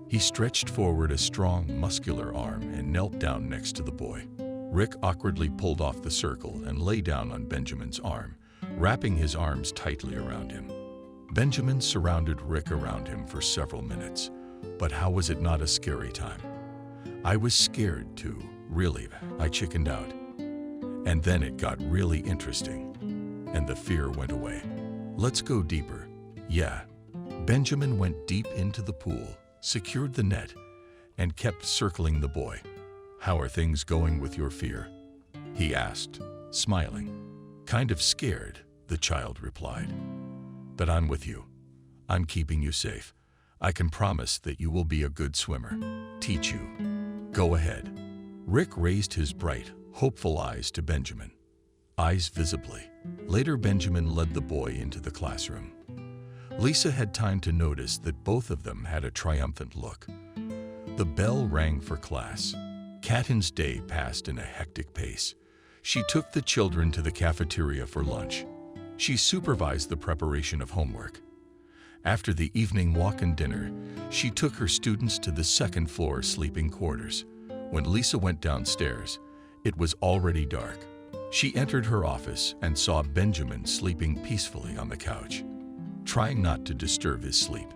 He stretched forward a strong, muscular arm and knelt down next to the boy. Rick awkwardly pulled off the circle and lay down on Benjamin's arm, wrapping his arms tightly around him. Benjamin surrounded Rick around him for several minutes, but how was it not a scary time? "I was scared too, really. I chickened out. And then it got really interesting, and the fear went away." "Let's go deeper." "Yeah." Benjamin went deep into the pool, secured the net, and kept circling the boy. "How are things going with your fear?" he asked, smiling. "Kind of scared," the child replied. "But I'm with you. I'm keeping you safe. I can promise that you will be a good swimmer. Teach you. Go ahead." Rick raised his bright, hopeful eyes to Benjamin. eyes visibly. Later, Benjamin led the boy into the classroom. Lisa had time to notice that both of them had a triumphant look. The bell rang for class. Katyn's day passed in a hectic pace. She took the children to the cafeteria for lunch. She supervised the preparation of homework. After the evening walk and dinner, she took her students to the second floor sleeping quarters. When Lisa went downstairs, it was already dark. She entered her office and saw Benjamin sleeping peacefully on the couch. Trying not to disturb his sleep,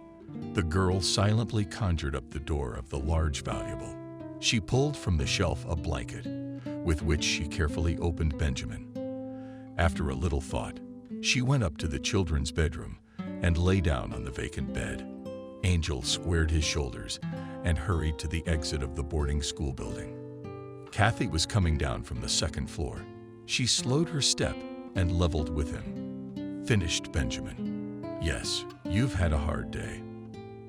the girl silently conjured up the door of the large valuable. She pulled from the shelf a blanket, with which she carefully opened Benjamin. After a little thought, she went up to the children's bedroom and lay down on the vacant bed. Angel squared his shoulders and hurried to the exit of the boarding school building. Kathy was coming down from the second floor. She slowed her step and leveled with him. "Finished, Benjamin. Yes, you've had a hard day.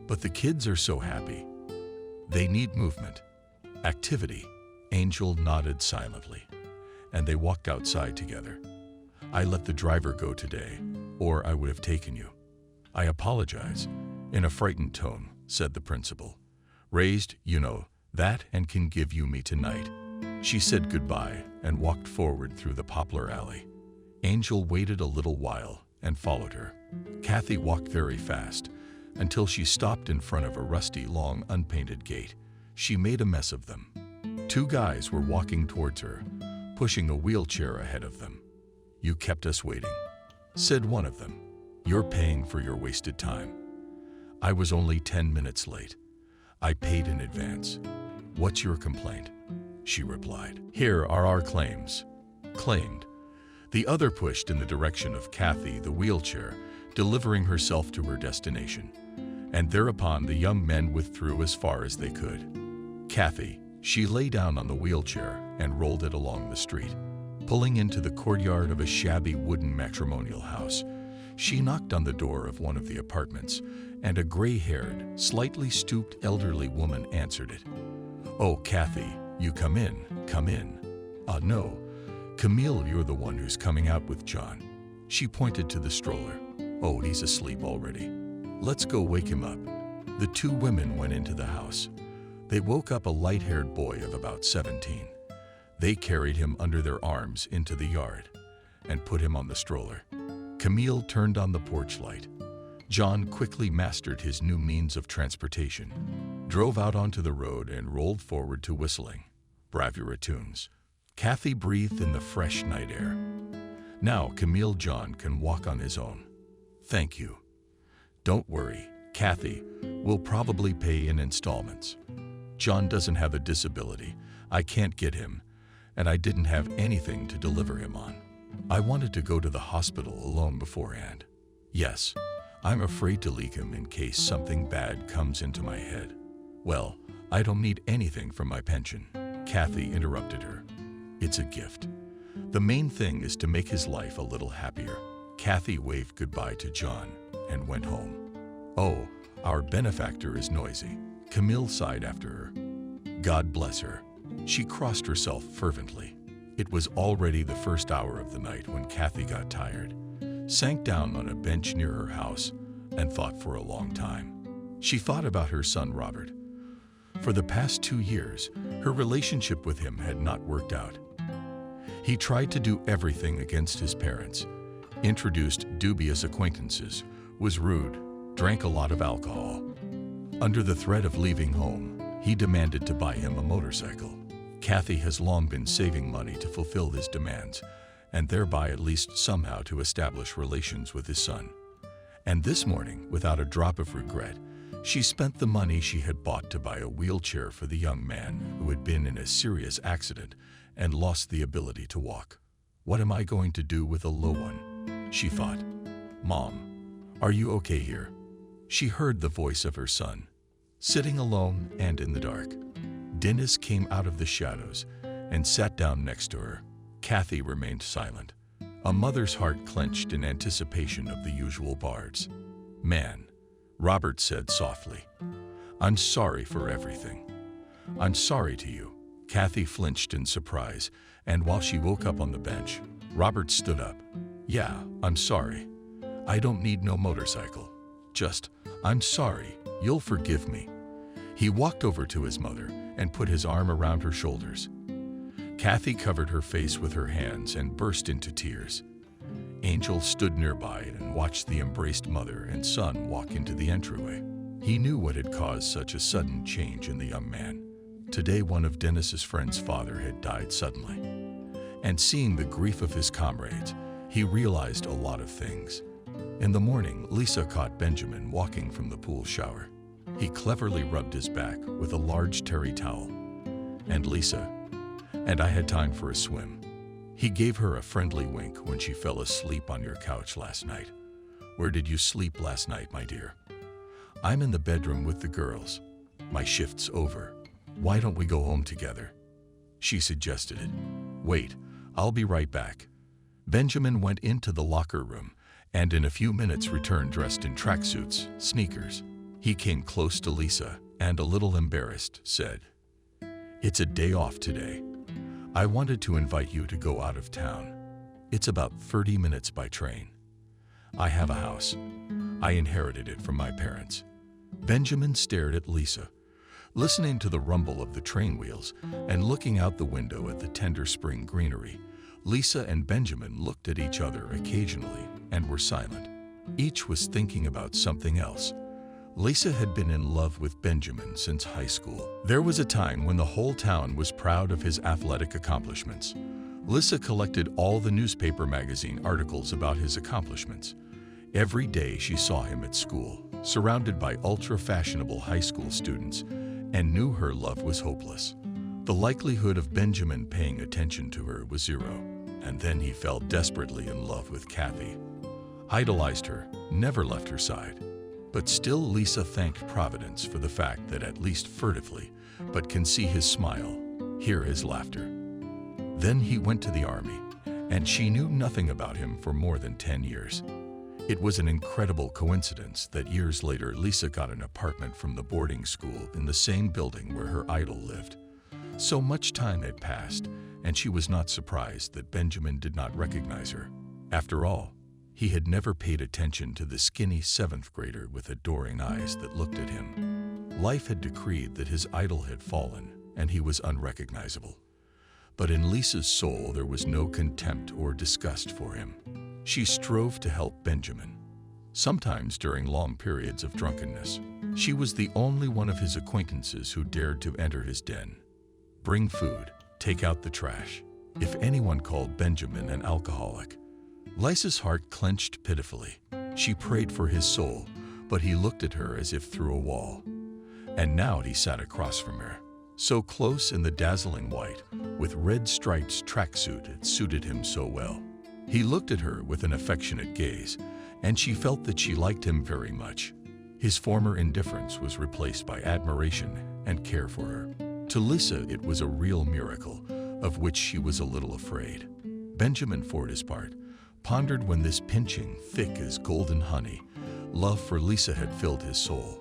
But the kids are so happy. They need movement, activity." Angel nodded silently, and they walked outside together. "I let the driver go today, or I would have taken you." "I apologize," in a frightened tone, said the principal. "Raised, you know, that and can give you me tonight." She said goodbye and walked forward through the poplar alley. Angel waited a little while and followed her. Kathy walked very fast until she stopped in front of a rusty, long, unpainted gate. She made a mess of them. Two guys were walking towards her, pushing a wheelchair ahead of them. "You kept us waiting," said one of them. "You're paying for your wasted time." "I was only 10 minutes late. I paid in advance." "What's your complaint?" she replied. "Here are our claims." Claimed. The other pushed in the direction of Kathy, the wheelchair, delivering herself to her destination. And thereupon the young men withdrew as far as they could. Kathy, she lay down on the wheelchair and rolled it along the street. Pulling into the courtyard of a shabby wooden matrimonial house, she knocked on the door of one of the apartments, and a gray-haired, slightly stooped elderly woman answered it. "Oh, Kathy, you come in, come in." No, Camille, you're the one who's coming out with John." She pointed to the stroller. "Oh, he's asleep already. Let's go wake him up." The two women went into the house. They woke up a light-haired boy of about 17. They carried him under their arms into the yard and put him on the stroller. Camille turned on the porch light. John quickly mastered his new means of transportation, drove out onto the road and rolled forward to whistling bravura tunes. Kathy breathed in the fresh night air. Now Camille John can walk on his own. "Thank you." "Don't worry, Kathy, we'll probably pay in installments. John doesn't have a disability. I can't get him, and I didn't have anything to deliver him on. I wanted to go to the hospital alone beforehand. Yes, I'm afraid to leave him in case something bad comes into my head." "Well, I don't need anything from my pension," Kathy interrupted her. "It's a gift. The main thing is to make his life a little happier." Kathy waved goodbye to John and went home. "Oh, our benefactor is noisy," Camille sighed after her. "God bless her." She crossed herself fervently. It was already the first hour of the night when Kathy got tired, sank down on a bench near her house, and thought for a long time. She thought about her son Robert. For the past 2 years, her relationship with him had not worked out. He tried to do everything against his parents, introduced dubious acquaintances, was rude, drank a lot of alcohol. Under the threat of leaving home, he demanded to buy him a motorcycle. Kathy has long been saving money to fulfill his demands, and thereby at least somehow to establish relations with his son. And this morning, without a drop of regret, she spent the money she had bought to buy a wheelchair for the young man who had been in a serious accident and lost the ability to walk. "What am I going to do with a low one?" she thought. "Mom, are you okay here?" She heard the voice of her son, sitting alone and in the dark. Dennis came out of the shadows and sat down next to her. Kathy remained silent. A mother's heart clenched in anticipation of the usual bards. "Man," Robert said softly, "I'm sorry for everything." "I'm sorry to you." Kathy flinched in surprise, and while she woke up on the bench, Robert stood up. "Yeah, I'm sorry. I don't need no motorcycle. Just, I'm sorry, you'll forgive me." He walked over to his mother and put his arm around her shoulders. Kathy covered her face with her hands and burst into tears. Angel stood nearby and watched the embraced mother and son walk into the entryway. He knew what had caused such a sudden change in the young man. Today, one of Dennis's friend's father had died suddenly. And seeing the grief of his comrades, he realized a lot of things. In the morning, Lisa caught Benjamin walking from the pool shower. He cleverly rubbed his back with a large terry towel. "And Lisa, and I had time for a swim." He gave her a friendly wink when she fell asleep on your couch last night. "Where did you sleep last night, my dear?" "I'm in the bedroom with the girls. My shift's over. Why don't we go home together?" She suggested it. "Wait, I'll be right back." Benjamin went into the locker room and in a few minutes returned dressed in tracksuits, sneakers. He came close to Lisa and, a little embarrassed, said, "It's a day off today. I wanted to invite you to go out of town. It's about 30 minutes by train. I have a house. I inherited it from my parents." Benjamin stared at Lisa, listening to the rumble of the train wheels and looking out the window at the tender spring greenery. Lisa and Benjamin looked at each other occasionally and were silent. Each was thinking about something else. Lisa had been in love with Benjamin since high school. There was a time when the whole town was proud of his athletic accomplishments. Lisa collected all the newspaper magazine articles about his accomplishments. Every day she saw him at school, surrounded by ultra-fashionable high school students, and knew her love was hopeless. The likelihood of Benjamin paying attention to her was zero, and then he fell desperately in love with Kathy. Idolized her, never left her side. But still Lisa thanked Providence for the fact that at least furtively, but can see his smile, hear his laughter. Then he went to the army, and she knew nothing about him for more than 10 years. It was an incredible coincidence that years later Lisa got an apartment from the boarding school in the same building where her idol lived. So much time had passed, and she was not surprised that Benjamin did not recognize her. After all, he had never paid attention to the skinny 7th grader with adoring eyes that looked at him. Life had decreed that his idol had fallen, and he was unrecognizable. But in Lisa's soul there was no contempt or disgust for him. She strove to help Benjamin. Sometimes during long periods of drunkenness, she was the only one of his acquaintances who dared to enter his den. Bring food, take out the trash. If anyone called Benjamin an alcoholic, Lisa's heart clenched pitifully. She prayed for his soul, but he looked at her as if through a wall. And now he sat across from her, so close in the dazzling white, with red stripes tracksuit it suited him so well. He looked at her with an affectionate gaze, and she felt that she liked him very much. His former indifference was replaced by admiration and care for her. To Lisa it was a real miracle, of which she was a little afraid. Benjamin, for his part, pondered when this pinching, thick as golden honey, love for Lisa had filled his soul.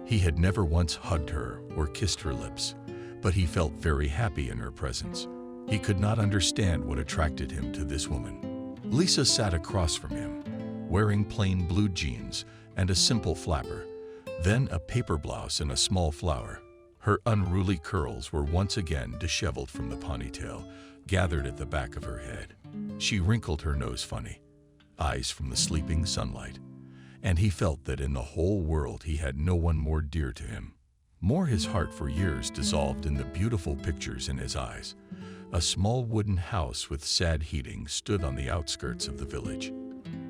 He had never once hugged her or kissed her lips, but he felt very happy in her presence. He could not understand what attracted him to this woman. Lisa sat across from him, wearing plain blue jeans and a simple flapper, then a paper blouse and a small flower. Her unruly curls were once again disheveled from the ponytail, gathered at the back of her head. She wrinkled her nose funny, eyes from the sleeping sunlight, and he felt that in the whole world he had no one more dear to him. More his heart for years dissolved in the beautiful pictures in his eyes. A small wooden house with sad heating stood on the outskirts of the village.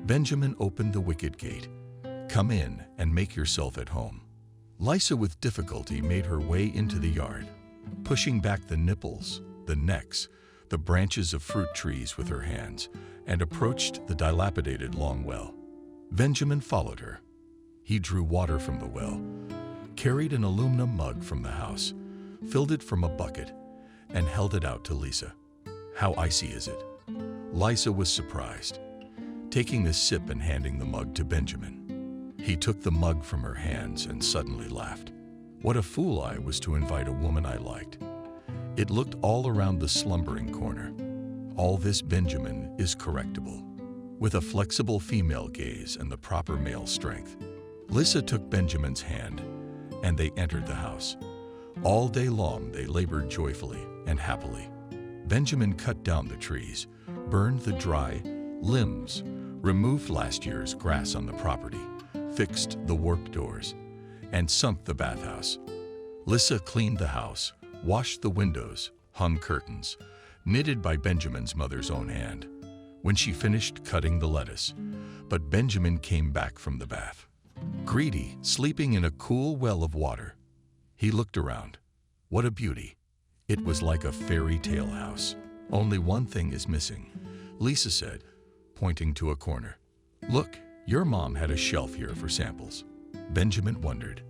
Benjamin opened the wicket gate. "Come in and make yourself at home." Lisa with difficulty made her way into the yard, pushing back the nipples, the necks, the branches of fruit trees with her hands, and approached the dilapidated long well. Benjamin followed her. He drew water from the well, carried an aluminum mug from the house, filled it from a bucket, and held it out to Lisa. "How icy is it?" Lisa was surprised, taking a sip and handing the mug to Benjamin. He took the mug from her hands and suddenly laughed. What a fool I was to invite a woman I liked. It looked all around the slumbering corner. all this Benjamin is correctable, with a flexible female gaze and the proper male strength. Lisa took Benjamin's hand, and they entered the house. All day long they labored joyfully and happily. Benjamin cut down the trees, burned the dry limbs, removed last year's grass on the property, fixed the warped doors, and sunk the bathhouse. Lisa cleaned the house, washed the windows, hung curtains, knitted by Benjamin's mother's own hand, when she finished cutting the lettuce. But Benjamin came back from the bath, greedy, sleeping in a cool well of water. He looked around. What a beauty! It was like a fairy tale house. Only one thing is missing, Lisa said, pointing to a corner. Look, your mom had a shelf here for samples. Benjamin wondered.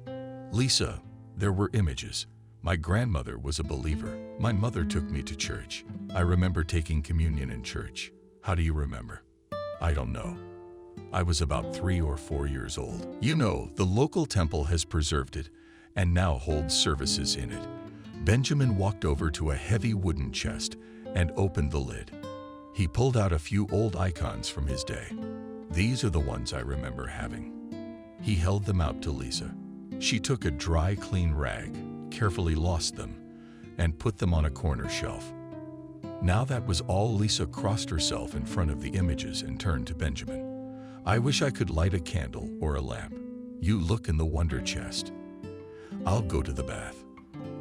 Lisa, there were images. My grandmother was a believer. My mother took me to church. I remember taking communion in church. How do you remember? I don't know. I was about 3 or 4 years old. You know, the local temple has preserved it and now holds services in it. Benjamin walked over to a heavy wooden chest and opened the lid. He pulled out a few old icons from his day. These are the ones I remember having. He held them out to Lisa. She took a dry, clean rag, carefully lost them, and put them on a corner shelf. Now that was all. Lisa crossed herself in front of the images and turned to Benjamin. I wish I could light a candle or a lamp. You look in the wonder chest. I'll go to the bath.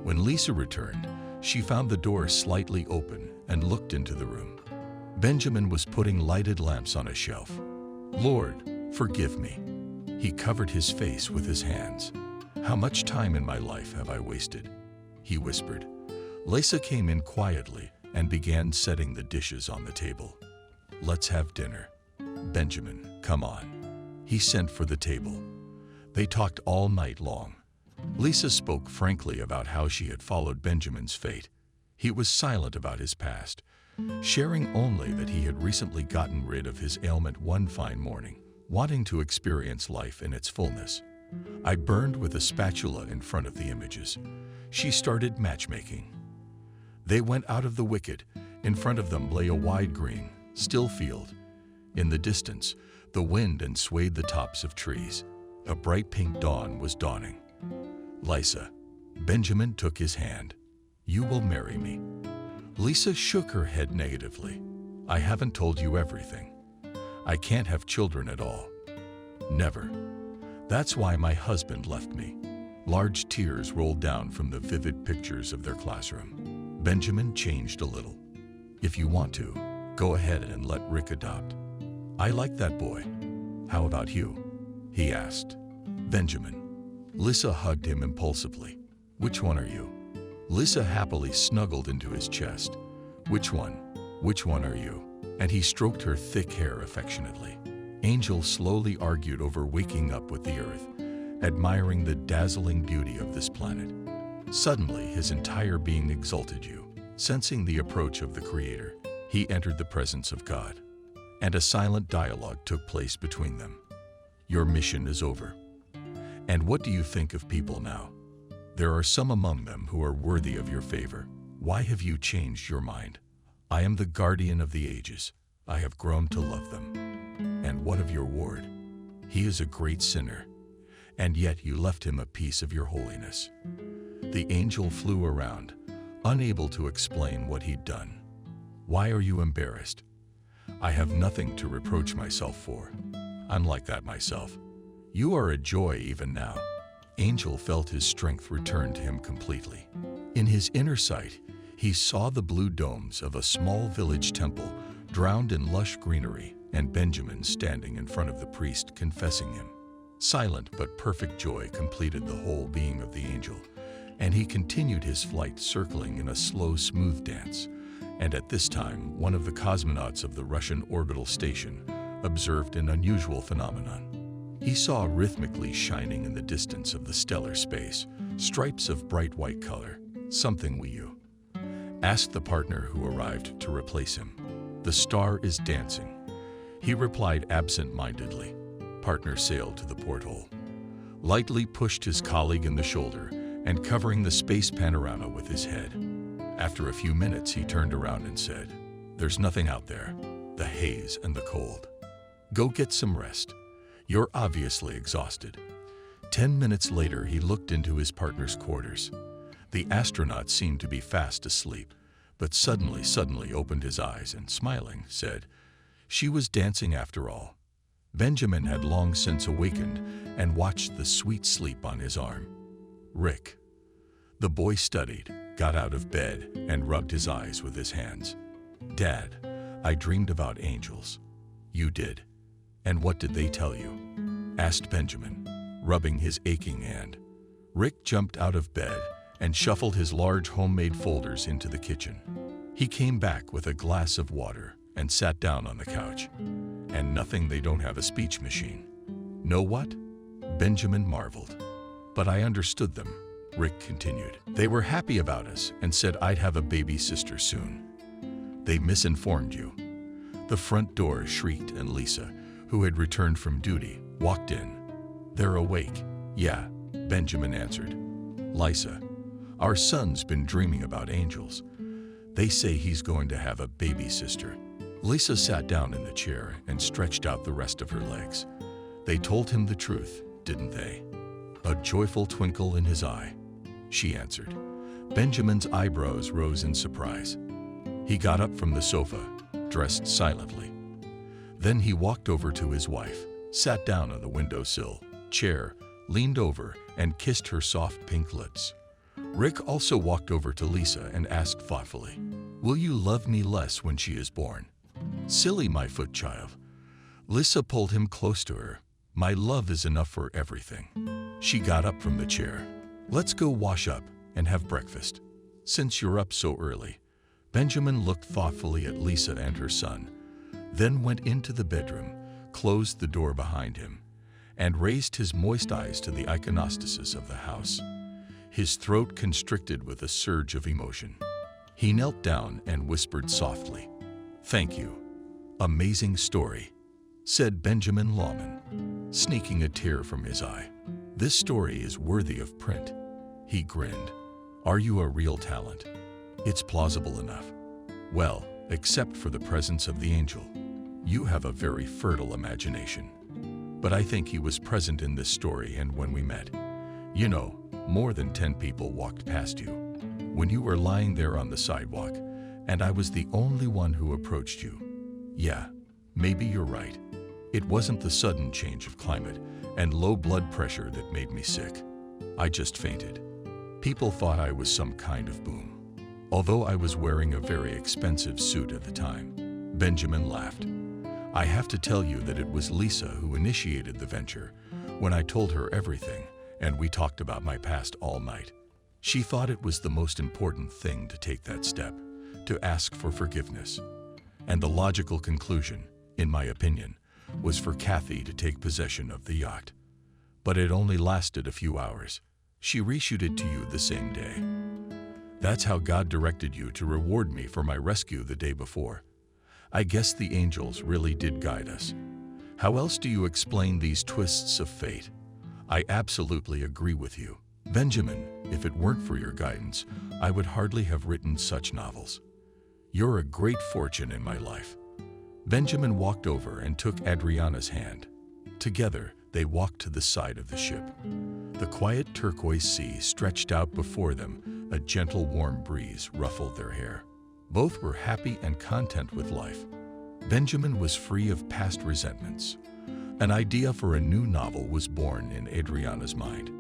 When Lisa returned, she found the door slightly open and looked into the room. Benjamin was putting lighted lamps on a shelf. Lord, forgive me. He covered his face with his hands. How much time in my life have I wasted? He whispered. Lisa came in quietly and began setting the dishes on the table. Let's have dinner. Benjamin, come on. He sent for the table. They talked all night long. Lisa spoke frankly about how she had followed Benjamin's fate. He was silent about his past, sharing only that he had recently gotten rid of his ailment one fine morning, wanting to experience life in its fullness. I burned with a spatula in front of the images. She started matchmaking. They went out of the wicket. In front of them lay a wide green, still field. In the distance, the wind and swayed the tops of trees. A bright pink dawn was dawning. Lisa, Benjamin took his hand. You will marry me. Lisa shook her head negatively. I haven't told you everything. I can't have children at all. Never. That's why my husband left me. Large tears rolled down from the vivid pictures of their classroom. Benjamin changed a little. If you want to, go ahead and let Rick adopt. I like that boy. How about you? He asked. Benjamin. Lisa hugged him impulsively. Which one are you? Lisa happily snuggled into his chest. Which one? Which one are you? And he stroked her thick hair affectionately. Angel slowly argued over waking up with the earth, admiring the dazzling beauty of this planet. Suddenly, his entire being exulted you. Sensing the approach of the Creator, he entered the presence of God, and a silent dialogue took place between them. Your mission is over. And what do you think of people now? There are some among them who are worthy of your favor. Why have you changed your mind? I am the guardian of the ages. I have grown to love them. And what of your ward? He is a great sinner, and yet you left him a piece of your holiness. The angel flew around, unable to explain what he'd done. Why are you embarrassed? I have nothing to reproach myself for. I'm like that myself. You are a joy even now. Angel felt his strength return to him completely. In his inner sight, he saw the blue domes of a small village temple drowned in lush greenery, and Benjamin standing in front of the priest confessing him. Silent but perfect joy completed the whole being of the angel, and he continued his flight, circling in a slow, smooth dance. And at this time, one of the cosmonauts of the Russian orbital station observed an unusual phenomenon. He saw rhythmically shining in the distance of the stellar space stripes of bright white color. Something you asked the partner who arrived to replace him. The star is dancing. He replied absent-mindedly. Partner sailed to the porthole, lightly pushed his colleague in the shoulder, and covering the space panorama with his head. After a few minutes, he turned around and said, There's nothing out there. The haze and the cold. Go get some rest. You're obviously exhausted. 10 minutes later, he looked into his partner's quarters. The astronaut seemed to be fast asleep, but suddenly opened his eyes and, smiling, said, "She was dancing after all." Benjamin had long since awakened and watched the sweet sleep on his arm. "Rick." The boy studied, got out of bed, and rubbed his eyes with his hands. "Dad, I dreamed about angels." "You did? And what did they tell you?" asked Benjamin, rubbing his aching hand. Rick jumped out of bed and shuffled his large homemade folders into the kitchen. He came back with a glass of water and sat down on the couch. "And nothing they don't have a speech machine." "No what?" Benjamin marveled. "But I understood them," Rick continued. "They were happy about us and said I'd have a baby sister soon." "They misinformed you." The front door shrieked and Lisa, who had returned from duty, walked in. "They're awake." "Yeah," Benjamin answered. "Lisa, our son's been dreaming about angels. They say he's going to have a baby sister." Lisa sat down in the chair and stretched out the rest of her legs. "They told him the truth, didn't they?" A joyful twinkle in his eye. She answered. Benjamin's eyebrows rose in surprise. He got up from the sofa, dressed silently. Then he walked over to his wife, sat down on the windowsill chair, leaned over, and kissed her soft pink lips. Rick also walked over to Lisa and asked thoughtfully, "Will you love me less when she is born?" "Silly, my foot child." Lisa pulled him close to her. "My love is enough for everything." She got up from the chair. "Let's go wash up and have breakfast, since you're up so early." Benjamin looked thoughtfully at Lisa and her son, then went into the bedroom, closed the door behind him, and raised his moist eyes to the iconostasis of the house. His throat constricted with a surge of emotion. He knelt down and whispered softly, "Thank you. Amazing story," said Benjamin Lawman, sneaking a tear from his eye. "This story is worthy of print." He grinned. "Are you a real talent?" "It's plausible enough." "Well, except for the presence of the angel. You have a very fertile imagination. But I think he was present in this story, and when we met, you know, more than 10 people walked past you. When you were lying there on the sidewalk, and I was the only one who approached you. Yeah, maybe you're right. It wasn't the sudden change of climate and low blood pressure that made me sick. I just fainted. People thought I was some kind of boom. Although I was wearing a very expensive suit at the time." Benjamin laughed. "I have to tell you that it was Lisa who initiated the venture when I told her everything, and we talked about my past all night. She thought it was the most important thing to take that step, to ask for forgiveness. And the logical conclusion, in my opinion, was for Kathy to take possession of the yacht. But it only lasted a few hours. She reshoot it to you the same day. That's how God directed you to reward me for my rescue the day before. I guess the angels really did guide us. How else do you explain these twists of fate? I absolutely agree with you. Benjamin, if it weren't for your guidance, I would hardly have written such novels. You're a great fortune in my life." Benjamin walked over and took Adriana's hand. Together, they walked to the side of the ship. The quiet turquoise sea stretched out before them. A gentle, warm breeze ruffled their hair. Both were happy and content with life. Benjamin was free of past resentments. An idea for a new novel was born in Adriana's mind.